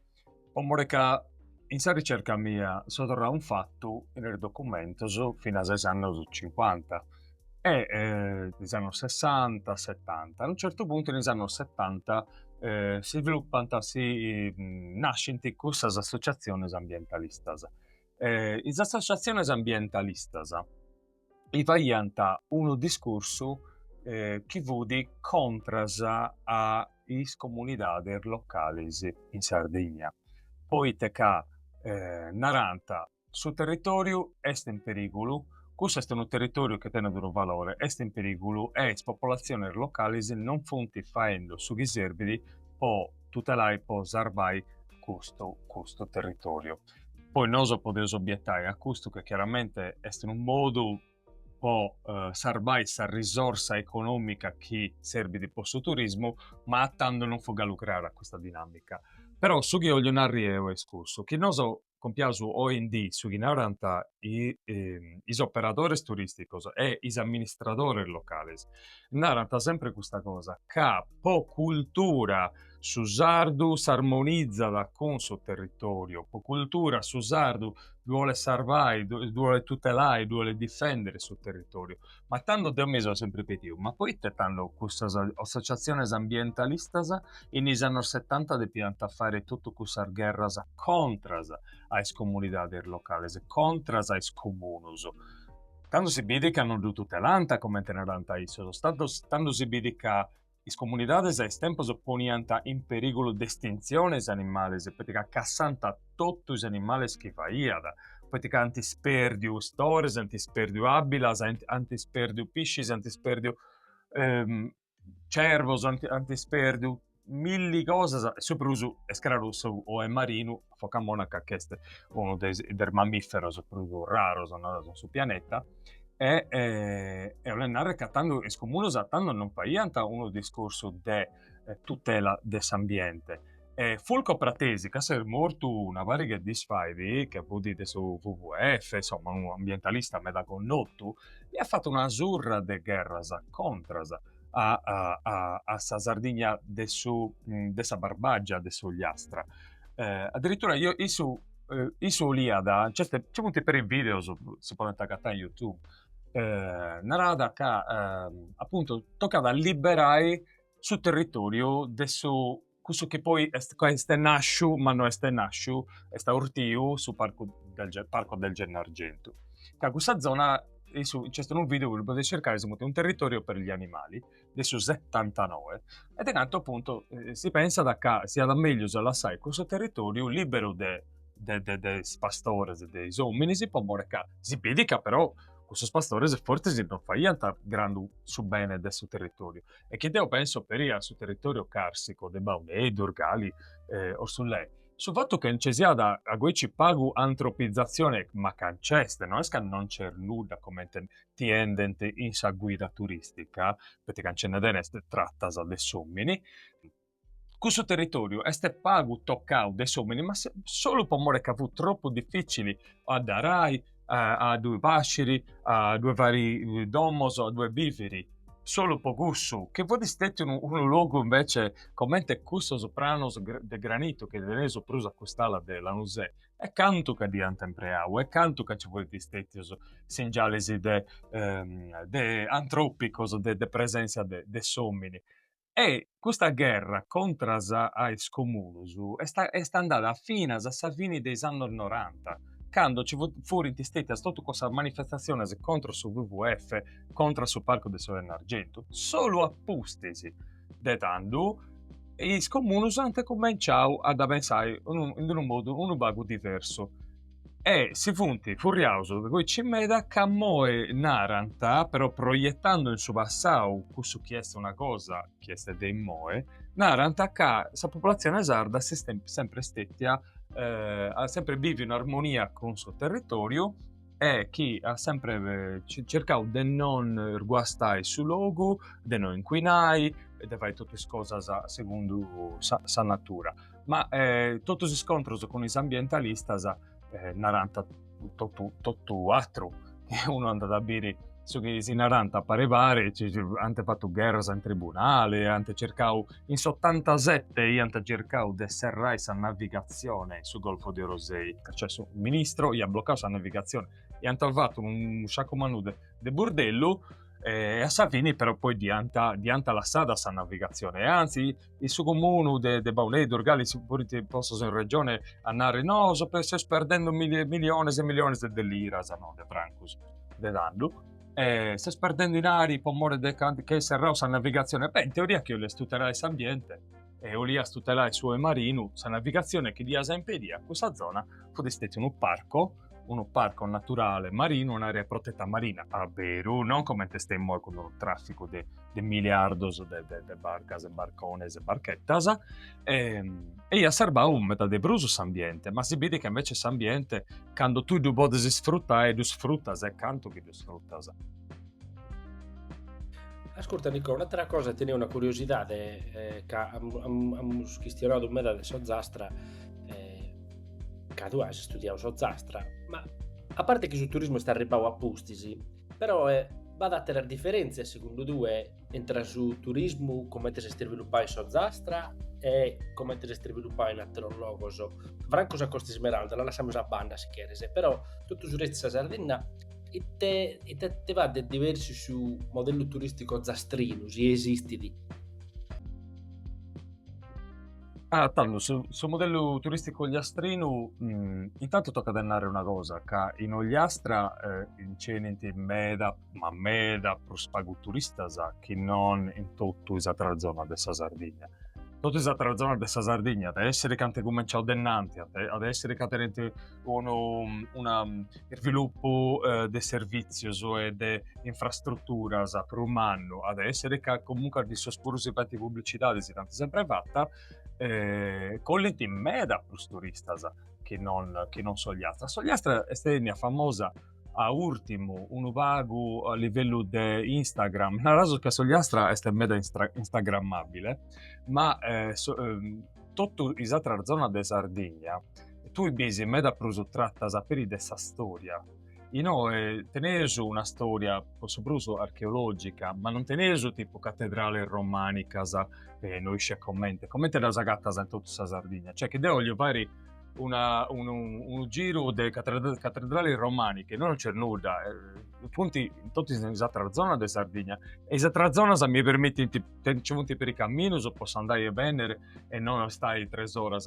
Omoreka in sa ricerca mia sottorrà un fatto nel documento fino a 6 anni 50 e negli anni 60, 70. A un certo punto negli anni 70 si sviluppano, nascono queste associazioni ambientalisti. Le associazioni ambientalisti fanno un discorso che vuole contro le comunità locali in Sardegna. Poi che Naranta sul territorio è in pericolo, questo è un territorio che tiene un valore, è in pericolo e le popolazioni locali non funti facendo su gli serbidi per tutelare, per salvare questo territorio. Poi non so poter obiettare a questo che chiaramente è un modo per salvare questa risorsa economica che serve di posto turismo, ma tanto non fa lucrare a questa dinamica. Però su che voglio narrare è escurso, che non so compiasu OND su chi narranta i operatori turistici e i amministratori locali narranta sempre questa cosa, che po cultura su sardu s'armonizza con suo territorio, po cultura su sardu vuole salvare, vuole tutelare, vuole difendere il suo territorio. Ma tanto da me sono sempre ripetuto, ma poi hanno queste associazioni ambientalisti in anni 70 di pianta fare tutto questa guerra contro le comunità locali, contro i comuni. Tanto si vede che hanno tutelanta come teneranta isso, tanto si vede che le comunità a tempo ponianta in pericolo di estinzione gli animali, perché cassanta tutti gli animali che faiada, perché antisperdiu stores, antisperdiu abilas, antisperdiu piscis, antisperdiu cervos, antisperdiu milli cose, super uso escrarusso o è marino, foca monaca che è uno dei mammiferi più rari sul pianeta. E Olenare catando e scomunosa tanto non faianta uno discorso di tutela dell'ambiente. Fulco Pratesi, che è morto una variga di sfide che potete su WWF, insomma un ambientalista meda connotto, e ha fatto una azzurra de guerra contro a Sardegna de sa barbaggia de Sogliastra. Addirittura io su Liada, c'è per i video si può attaccare a YouTube. Narada che appunto toccava liberare sul territorio adesso questo che poi è nasciuto ma non è nasciuto è sta urtiu sul parco del Gennargentu che questa zona c'è stato un video che potete cercare un territorio per gli animali adesso 79 ed è tanto appunto si pensa da che sia da meglio assai questo territorio libero dei pastori dei uomini si può morire si vede che però questo pastore forse non fa niente grande su bene del suo territorio e che io penso per il suo territorio carsico de Baunei, Durgali o su lei sul fatto che non ci sia da a cui ci pago antropizzazione ma canceste non è che non c'è nulla come tiendente in sa guida turistica perché cancenne tratta da sommini questo territorio è pago toccato dei sommini ma solo per amore che fu troppo difficili a darai a due pasceri, a due vari domos, a due biferi, solo pocusso, che voi distete un luogo invece come questo soprano di granito che è reso preso a quest'ala della Nusè, e canto che diventa impreau, e canto che ci vuole distete singialesi de antropicos, de presenza de sommini. E questa guerra contro i comunos è andata fino a fine dei anni 90. Quando ci fuori di stati sotto questa manifestazione contro su WWF, contro sul parco del Sole Argento, solo a pustesi, detando e i comunos hanno cominciato a pensare in un modo, un poco diverso. E si funti furioso di cui ci meda che moe naranta, però proiettando in suo passato, questo chieste una cosa, chieste dei moe, naranta che la popolazione sarda si sempre stetta, ha sempre vive in armonia con il suo territorio e chi ha sempre cercato di non guastare sul luogo, di non inquinare e di fare tutte le cose secondo sa natura. Ma tutti si scontrano con i ambientalisti naranta tutto altro che uno è andato a bere su che si naranta pare hanno fatto guerra in tribunale, hanno cercato in 87 hanno cercato di serrare la navigazione sul Golfo di Rosei, cioè il ministro gli ha bloccato la navigazione e hanno fatto un sciacomano di bordello e a Salvini però poi dianta la strada sa navigazione e anzi il suo comune de Baulè, Dorgali, pure posso in regione andare no, so per stai perdendo milioni e milioni di lira, no, de francos, de danno stai perdendo in aria, pomore che serrò sa navigazione, beh in teoria che io le tutelare l'ambiente e o lì a tutelare il suo marino, sa navigazione che dia impedia questa zona fu destinato un parco naturale marino, un'area protetta marina a Beru, non come stiamo con il traffico di miliardi di barcas, barcones e barchettas, e a serba un metà di brusus ambiente, ma si vede che invece l'ambiente, quando tu non puoi sfruttare, tu sfruttas e canto che tu sfruttas. Ascolta Nicola, un'altra cosa, tenere una curiosità che abbiamo questionato un me da Sozzastra, che tu hai studiato Sozzastra, ma a parte che sul turismo sta arrivando a pustisi, però va a tenere differenze secondo due tra sul turismo come si sviluppa in Sozzastra e come si sviluppa in altri luoghi. Franco sa Costa Smeralda, la lasciamo a banda se chiede, però tutto sul resto della Sardegna e te va diversi su modello turistico zastrino, se esisti lì. Tanto, sul modello turistico Ogliastrino, intanto tocca dennare una cosa, che in Ogliastra in cenenti meda prospagu turista che non in tutto l'esatta zona della Sardegna. Tutta l'esatta zona della Sardegna, ad essere che cominciato dennanti, ad essere che tenete il sviluppo di servizi e di infrastrutture per un anno, ad essere che comunque di sospursi per pubblicità si tanto sempre fatta, collenti meda plus turistas che non Sogliastra. Sogliastra è famosa a ultimo un vago a livello di Instagram. Nel caso che Sogliastra è meda instagrammabile, ma tutto l'esaltra zona di Sardegna tu bisi meda plus trattas per dessa storia. Teneso una storia, soprattutto archeologica, ma non teneso tipo cattedrale romanica, noi come te la sagatta in tutta la Sardegna. Cioè che voglio fare un giro delle cattedrali romaniche, non c'è nulla, punti in tutta l'esatta zona della Sardegna. E l'esatta zona mi permette di per i cammini, posso andare a venire e non stai 3 ore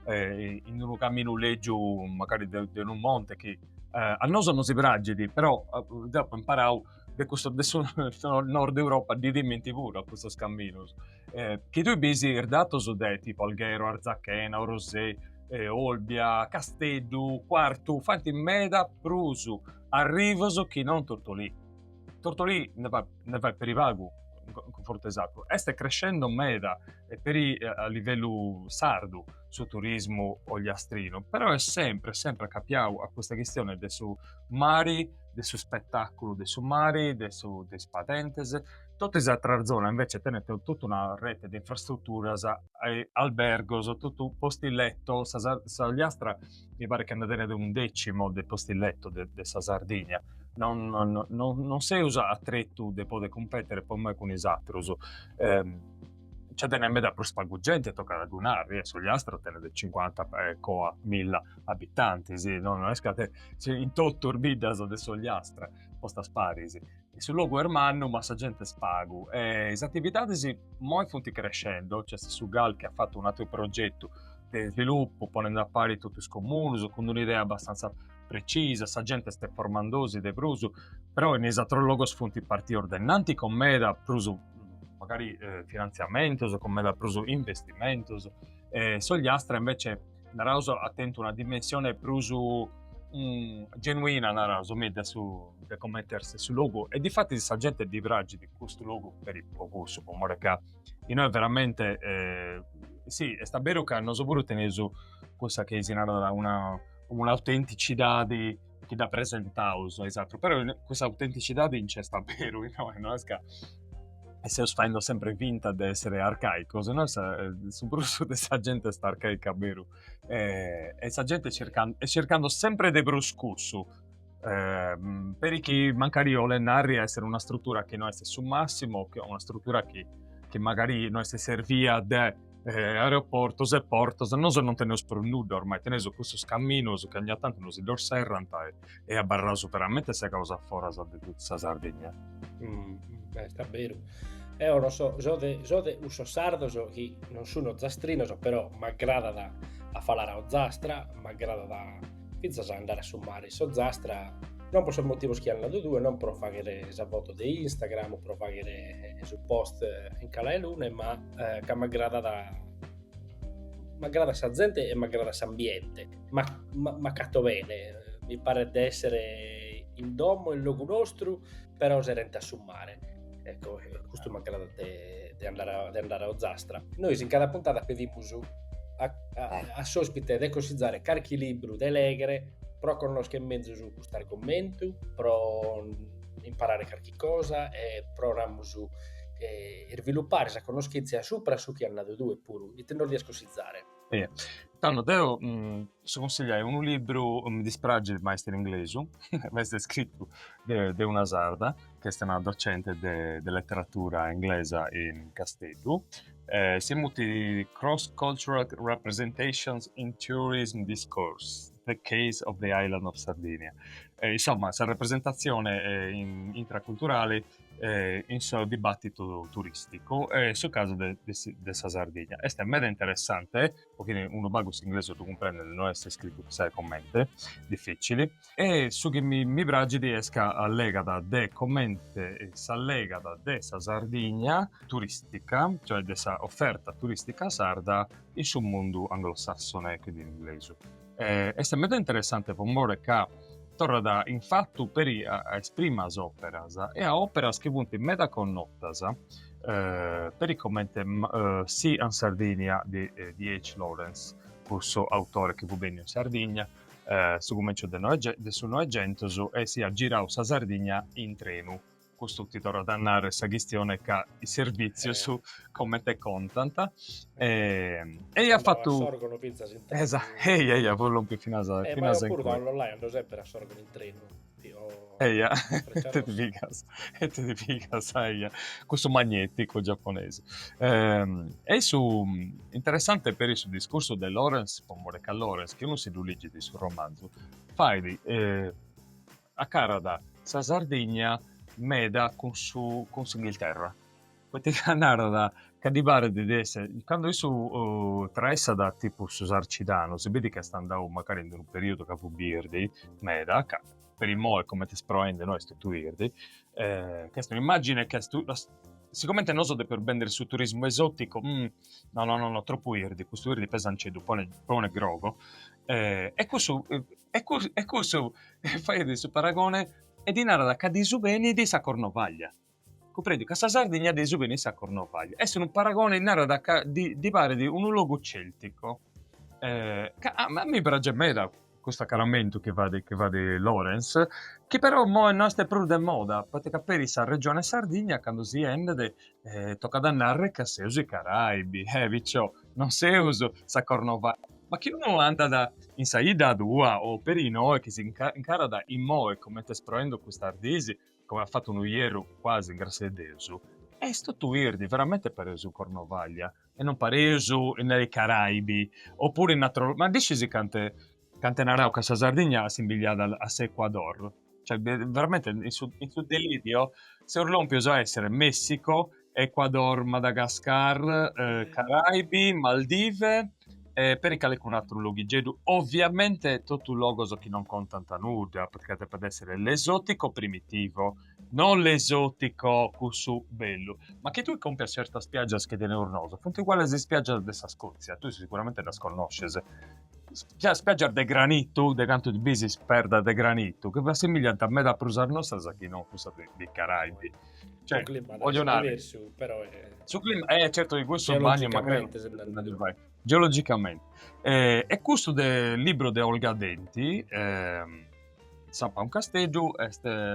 in un cammino leggio, magari di un monte che a noi non si bragidi, però dopo imparavo di questo nord Europa di dimenticare questo cammino. Che tu bisi dato su tipo Alghero, Arzacchena, Rosè, Olbia, Castello, Quartu, fanti meda prusu, arrivoso che non Tortolì. Tortolì ne va per i vago, con forte esatto. Sta crescendo meda a livello sardo sul turismo ogliastrino, però è sempre capiamo a questa questione del suo mari, del suo spettacolo, del suo mari, del suo patentes. Tutta questa zona invece tenete tutta una rete di infrastrutture, albergos, tutto posti letto, Sogliastra mi pare che andate un decimo dei posti letto di Sardegna. Non si usa attretto di poter competere poi con i altri. C'è da nemmeno da prospago gente tocca ragunare, Sogliastra tiene 50 coa 1000 abitanti, sì, non è che in tutto Urbidas di Sogliastra posta sparisi. E sul luogo ermanno ma sa gente spago e le attività si moi funti crescendo, c'è su Gal che ha fatto un altro progetto di sviluppo ponendo a pari tutti i comuni con un'idea abbastanza precisa, sa gente sta formandosi de brusu, però in esatto luogo sfunti parti ordinanti con me da brusu magari finanziamentos, come da prusu investimentos, sugli astra invece naraso attento una dimensione prusu genuina naraso media su da commettersi su logo e di fatti sa gente di bragi di questo logo per il pocusso pomore che noi veramente sì è sta vero che non so pure teneso questa che è un'autenticità di che da presentauso esatto però questa autenticità in c'è sta vero no? Non è che e se facendo sempre finta di essere arcaico, se no su questa gente sta arcaica vero e questa gente cercando sempre di bruscussu per chi magari vuole narri essere una struttura che non è su massimo che una struttura che magari non è servia de aeroportos e portos non so non teneso per nudo ormai teneso questo scammino che ogni tanto non si dorserranta e abbarraso veramente se causa fuori di tutta questa Sardegna sta vero io non so jode uso sardo che non sono zastrino però mi aggrada da fare a zastra mi aggrada da pizza andare a sommare so zastra non per il motivo che hanno due non per fare la foto di Instagram o per fare su post in cala lune ma che mi aggrada sa gente e mi aggrada s'ambiente ma catto bene mi pare di essere il domo il logo nostro però serente a sommare ecco questo mi aggrada di andare a Zastra noi in cada puntata pediamo su a sospite di consigliare qualche libro di leggere però conosco in mezzo su questo argomento pro imparare qualche cosa e pro su sviluppare questa conoscenza sopra su che hanno due pure e non riesco a consigliare Tanto devo consigliare un libro di Spraggi il maestro inglese questo è scritto di una sarda che è una docente di letteratura inglese in Castello si chiama Cross Cultural Representations in Tourism Discourse The Case of the Island of Sardinia insomma questa rappresentazione intraculturale in suo dibattito turistico sul caso della Sardegna. È molto interessante, perché uno bagus inglese tu comprende non è scritto sei commenti difficili e su che mi bragi di esca allegata de commenti s'allegata dessa Sardegna turistica, cioè dessa offerta turistica sarda in su mondo anglosassone quindi in inglese. È molto interessante per more che torna da infatti per a esprimere le opere e a opere che punti meda connottas per i commenti sì in Sardegna di H. Lawrence questo autore che fu bene in Sardegna su comincio del suo Noegentoso e si aggira a Sardegna in treno questo ti torna da andare questa questione che i servizi su commenti contant e ha fatto assorgono pizza esatto e volevo più fino a ma io pure online ando sempre assorgono in treno te dica sai questo magnetico giapponese e su interessante per il discorso di Lawrence Pomorca Lawrence che uno si legge di sul romanzo fai a cara da Sardegna meda con su Inghilterra potete andare da cadibare di essere quando io su tra essa da tipo su Sarcidano si vede che sta andando magari in un periodo che fu birdi meda per il mo' come ti sproende noi sto birdi questa è un'immagine che siccome non so per vendere su turismo esotico no troppo birdi questo birdi pesancedo pone grogo e questo fai di su paragone e di nara da cadisubeni di sa Cornovaglia comprendi che sa Sardegna di subeni sa Cornovaglia è un paragone in nara di pare di un luogo celtico ma mi piace da questo caramento che va di Lawrence che però mo non è più di moda perché capire sa regione Sardegna quando si ende tocca da narrare che si usa i Caraibi viccio non si usa sa Cornovaglia ma chi uno anda da in saida dua o per i noi che si incara da in moe come te esproendo quest'ardisi come ha fatto un ieri quasi in Grassedesu è sto tuirdi veramente pareso Cornovaglia e non pareso nei Caraibi oppure in ma decisi cante narau che sa Sardegna si imbigliata a Ecuador cioè veramente in suo delirio se Orlompio sa essere Messico Ecuador Madagascar Caraibi Maldive per i cale con un altro luogo ovviamente tutto un luogo che non conta nulla perché deve essere l'esotico primitivo non l'esotico su bello, ma che tu compri a certa spiaggia che tiene urnoso, funti uguale se spiaggia dessa Scozia, tu sicuramente la sconosces. Spiaggia de granito, de canto di bisi sperda de granito, che va assomigliante a me da prusar nostra sa chi non fusa di Caraibi. Cioè, Un clima voglio andare. diverso, però Su clima, certo, di questo bagno magari geologicamente sembra vai. Geologicamente. E questo del libro di Olga Denti, Sappa un casteggio, è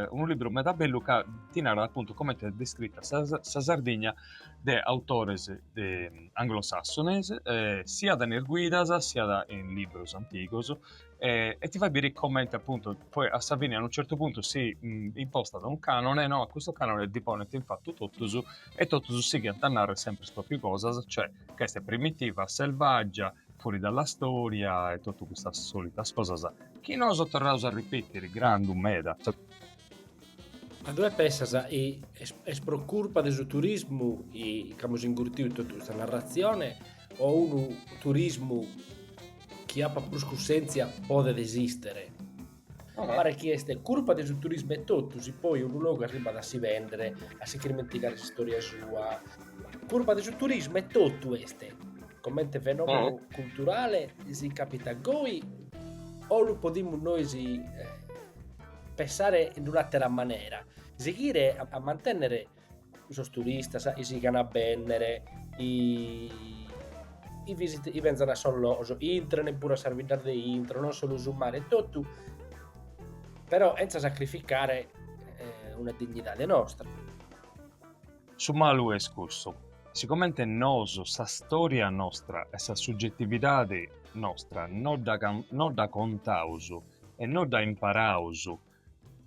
un libro meda bello che ti narra appunto come è descritta sa Sardegna de autores de anglosassones, sia da Nerguidas sia da in libros antigos, e ti fa dire commenti appunto, poi a Savini a un certo punto si imposta da un canone, no? Questo canone dipone infatti tutto e tutto si chiama narrare sempre proprio cose, cioè che è primitiva, selvaggia, fuori dalla storia e tutta questa solita cosa che non so tornare a ripetere grande meda. A due pensas è pro culpa del turismo che abbiamo ingurtito tutta questa narrazione o un turismo che ha più senza può esistere? Pare che è colpa del turismo e tutto, si poi un luogo arriva da si vendere, a si dimenticare la storia sua. Colpa del turismo è tutto questo. Come fenomeno culturale si capita a voi o lo possiamo noi pensare in un'altra maniera, seguire a mantenere i turisti, i si a bene, i visiti, i vengono solo entrano pure a servire di intro, non solo sul mare tutto, però senza sacrificare una dignità nostra. Su malu escurso. Siccome noso, sa storia nostra e sa soggettività nostra non da contauso e non da imparauso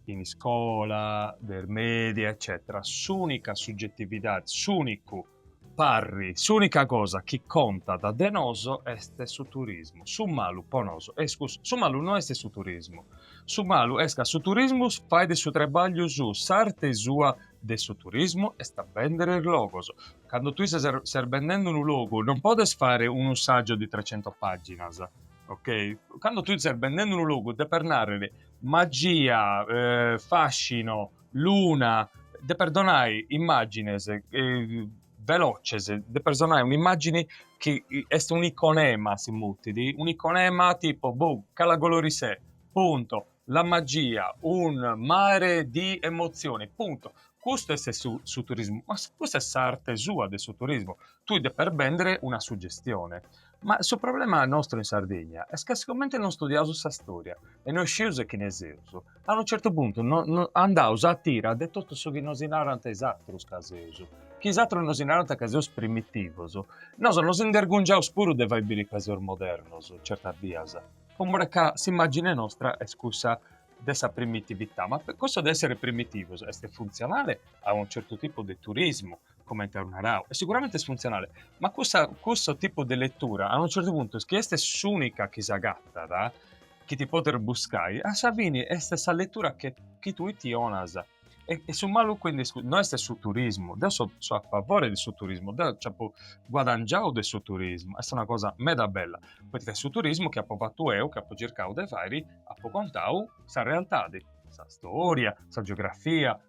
in scuola, der media, eccetera, s'unica soggettività, s'unico parri, s'unica cosa che conta da denoso è su turismo. Su malu ponoso, scusa, su malu non è su turismo. Su malu esca su turismo fai de su trabaglio su sarte sua de su turismo e sta vendere il logo. Quando tu stai vendendo un logo non puoi fare un saggio di 300 pagine, ok? Quando tu stai vendendo un logo de per narrare magia, fascino, luna, de perdonai immagines veloces, de personai un'immagine che è un iconema si mutti, un iconema tipo calagolorisè, punto, la magia, un mare di emozioni, punto. Questo è su turismo, ma questo è arte sua del suo turismo. Tu devi per vendere una suggestione. Ma il problema nostro in Sardegna è che sicuramente non studiamo questa storia e non sciuse che ne seuso. A un certo punto andavo a tira e tutto su che non si narrante esatto caseuso. Chi esatto non si narrante caseus primitivoso. Non si indergungiao spuro de vai biri caseur modernoso, certa biasa. Come che si immagine nostra è scusa dessa primitività, ma per questo di essere primitivo è funzionale a un certo tipo di turismo, come Internarao, è sicuramente funzionale, ma questo tipo di lettura a un certo punto che è unica che si agatta, che ti poter buscare, a Savini è stessa lettura che tu ti onas. E su malu quindi non è su turismo, adesso sono a favore del suo turismo, adesso guadaggiare del suo turismo, è una cosa meda bella, perché è su turismo che ha fatto che ha cercato di fare, ha contato la realtà, la storia, la geografia,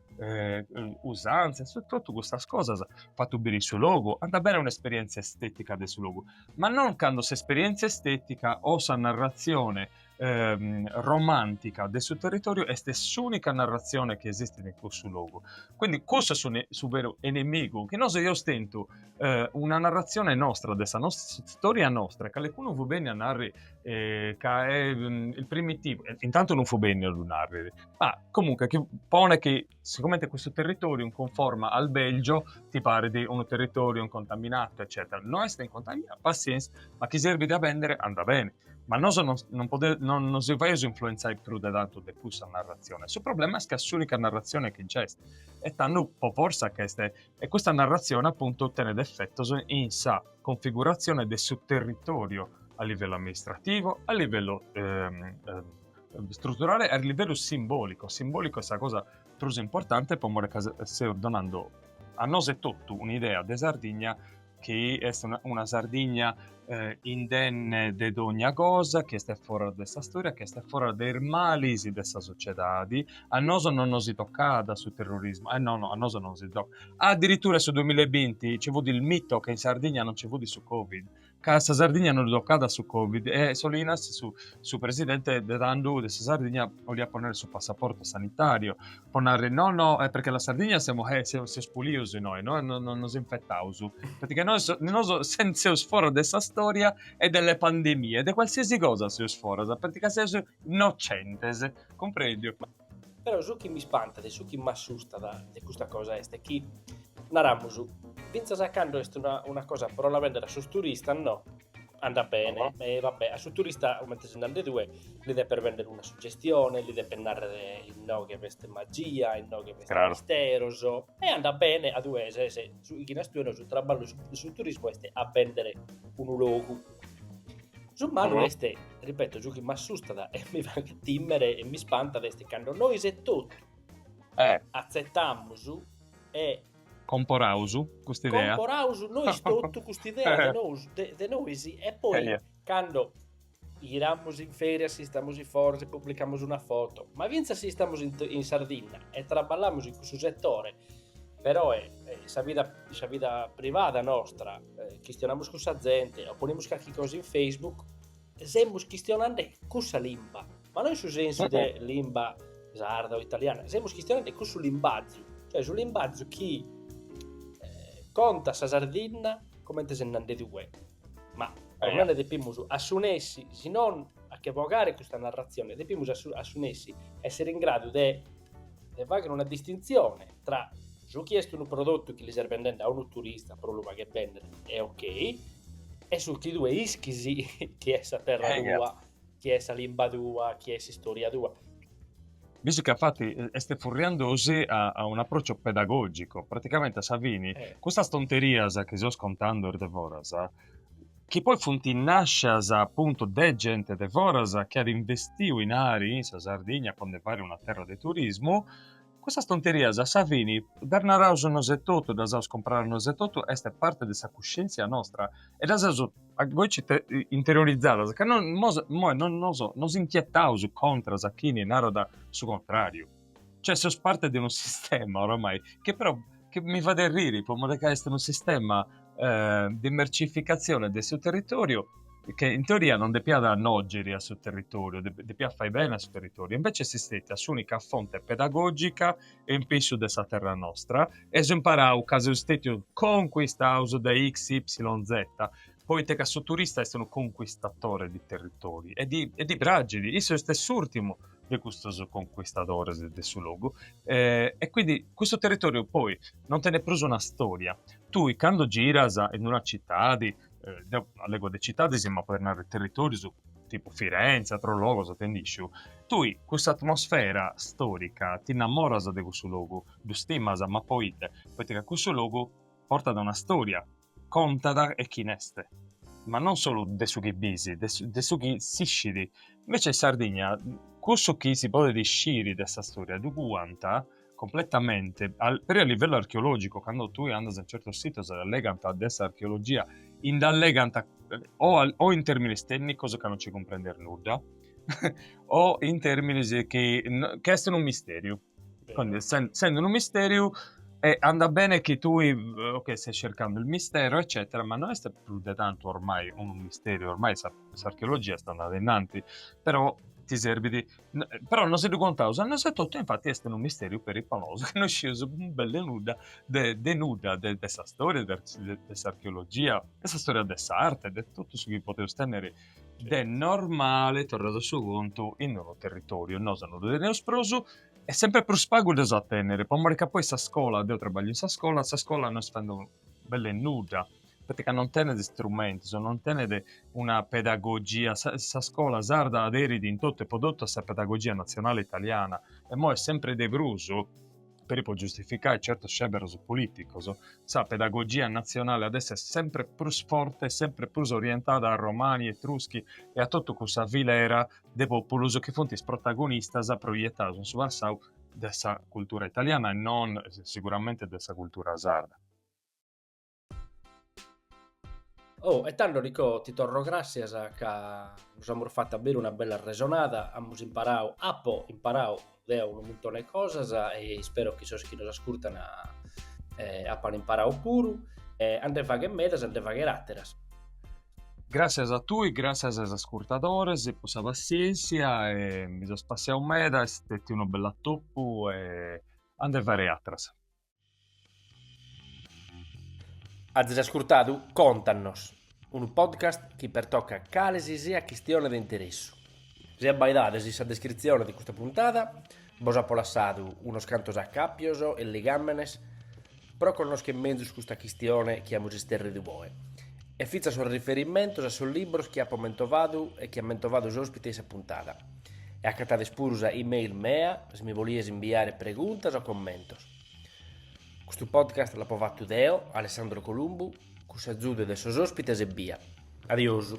usanze, tutte queste cose, fatto bene il suo logo, anda bene un'esperienza estetica del suo logo, ma non quando si esperienza estetica o sa narrazione romantica del suo territorio è l'unica narrazione che esiste nel suo logo. Quindi questo è su vero nemico che noi io stento una narrazione nostra della nostra storia nostra che qualcuno va bene a narrare che è il primitivo intanto non fa bene a narrare ma comunque che pone che siccome questo territorio conforma al Belgio ti pare di un territorio incontaminato eccetera non è incontaminato pazienza ma chi serve da vendere anda bene ma non si va a influenzare più da tanto di questa narrazione. Il problema è che è l'unica narrazione che c'è e tanto po' forza che e questa narrazione appunto ottiene effetto in sa configurazione del suo territorio a livello amministrativo, a livello strutturale e a livello simbolico. Simbolico è questa cosa più importante per che stiamo donando a noi tutto un'idea di Sardegna che è una Sardegna indenne de ogni cosa, che sta fuori da questa storia, che sta fuori dai mali di questa società. A noi non si tocca sul terrorismo, no, a noi non si tocca. Addirittura su 2020 c'è avuto il mito che in Sardegna non c'è avuto su Covid. Casa Sardegna non è toccata su Covid e Solinas su presidente dando di Sardegna voleva ponere su passaporto sanitario. Ponere no, è perché la Sardegna siamo spuliosi noi, no? Non si infettausu. Perché noi senza sforo di questa storia e delle pandemie, di qualsiasi cosa si sfora, perché siamo innocenti, comprendi? Però su chi mi spanta, su chi mi assusta di questa cosa è che naramusu, pensa sacando è una cosa però la vendere su turista, no, anda bene, e vabbè, su turista, come se ne due, l'idea per vendere una suggestione, l'idea per narrare il no che veste magia, il no che veste mistero, e anda bene a due, se su chi nastuano su traballo sul turismo è a vendere un logo. Su malo este, ripeto, giù che mi assusta e mi va a timmere e mi spanta queste quando noi se tutto accettiamo su e comporausu quest'idea noi tutto quest'idea di noi sì, e poi quando iriamo in feria si stiamo in forze pubblichiamo una foto ma vinza si stiamo in Sardegna e traballiamo in questo settore però è sa vita privata nostra chistioniamo con questa gente o poniamo qualche cosa in Facebook stiamo questionando questa limba ma non sul senso di limba sarda o italiana stiamo questionando questo limbazzo cioè sull'imbazzo chi conta sa Sardegna come se ne ande due ma non ne dobbiamo assunessi se non a che vogare questa narrazione dobbiamo assunessi essere in grado di fare una distinzione tra su chi è un prodotto che gli serve vendendo a un turista però lo va che vendere è ok e su chi due ischisi chi è sa terra tua chi è sa limba tua chi è sa storia tua. Visto che infatti stai furriando così a un approccio pedagogico, praticamente Savini, questa stonteria che sto scontando de Vorasa, che poi funti nasce appunto de gente de Vorasa che ha investito in Ari, in Sardegna, quando fare una terra di turismo, questa stonteria Savini, per narrare un osetto, da comprare un osetto, è parte della coscienza nostra, e da voi ci interiorizzate, che non si inquietavo su contro Zacchini e Naroda su contrario. Cioè, sono parte di un sistema ormai, che però che mi fa da ridere, come che è un sistema di mercificazione del suo territorio, che in teoria non depia annoggiare sul territorio, depia fare bene sul territorio. Invece si stette sull'unica fonte pedagogica e in più della terra nostra, e si imparò che si stette conquistato da XYZ. Poi te che sono turista è un conquistatore di territori e di bragidi. Io sono stess'ultimo di questo conquistatore del suo luogo. E quindi questo territorio poi non te ne preso una storia. Tu, quando giras in una città allego di città, ma per andare territori su tipo Firenze, altro luogo, tu, questa atmosfera storica, ti innamori di questo luogo, tu stimas, ma poi che questo luogo porta da una storia, contata e chineste, ma non solo de su che bisi, de su che siscidi. Invece in Sardegna, questo che si può disciri di questa storia, du guanta completamente, per il livello archeologico, quando tu andi in un certo sito, si allegano a questa archeologia, o in termini tecnici che non ci comprende nulla, o in termini che è un mistero. Quindi, essendo un mistero, anda bene che tu stai cercando il mistero, eccetera, ma non è più di tanto ormai un mistero, ormai l'archeologia sta andando innanzi, però ti serve di... Però non si è contato, non si è tutto, infatti è un mistero pericoloso, che non sceso un belle nuda, nuda, di questa storia, di questa archeologia, di questa storia dell'arte, di tutto su cui potevo tenere. È normale, tornato su conto, in un territorio, non sono due neosproso, è sempre più spago da tenere, poi poi questa scuola, io lavoro in questa scuola non stanno belle nuda, perché non tiene di strumenti, non tiene una pedagogia, questa scuola sarda aderi in tutto e prodotto questa pedagogia nazionale italiana, e mo è sempre de bruso, per può giustificare certo scebero su politico, sa pedagogia nazionale adesso è sempre più forte, sempre più orientata a romani, etruschi e a tutto questa vilera de popoloso che fonti protagonista sa proiettato su Varsau dessa cultura italiana e non sicuramente dessa cultura sarda. Oh, e tanto Nico, ti torno grazie a che nos abbiamo fatto bene una bella resonata, abbiamo imparato da un montone di cose e spero che chi nos ascoltano abbiano imparato pure. Ande fa che metas, ande fa che ratteras. Gracias a tu y gracias a los ascoltadores por la paciencia. Mi sono spassiato un meda, è stato uno bello toppo e ande fare atras. Avete ascoltato Contanos, un podcast che pertocca calesi sia questione di interesse. Se abbaidate la descrizione di questa puntata, vos ha lasciato unos cantos a cappioso e legammenes, però conosco mezzo questa questione che abbiamo esterri di voi. E fizza sul riferimento a sul libro che ha mentovato e che ha mentovato os ospiti questa puntata. E accattate spurus a email mea se mi volies inviare preguntas o commentos. Questo podcast l'ha fatto Deo, Alessandro Columbu, con l'aiuto dei suoi ospiti e via. Adios.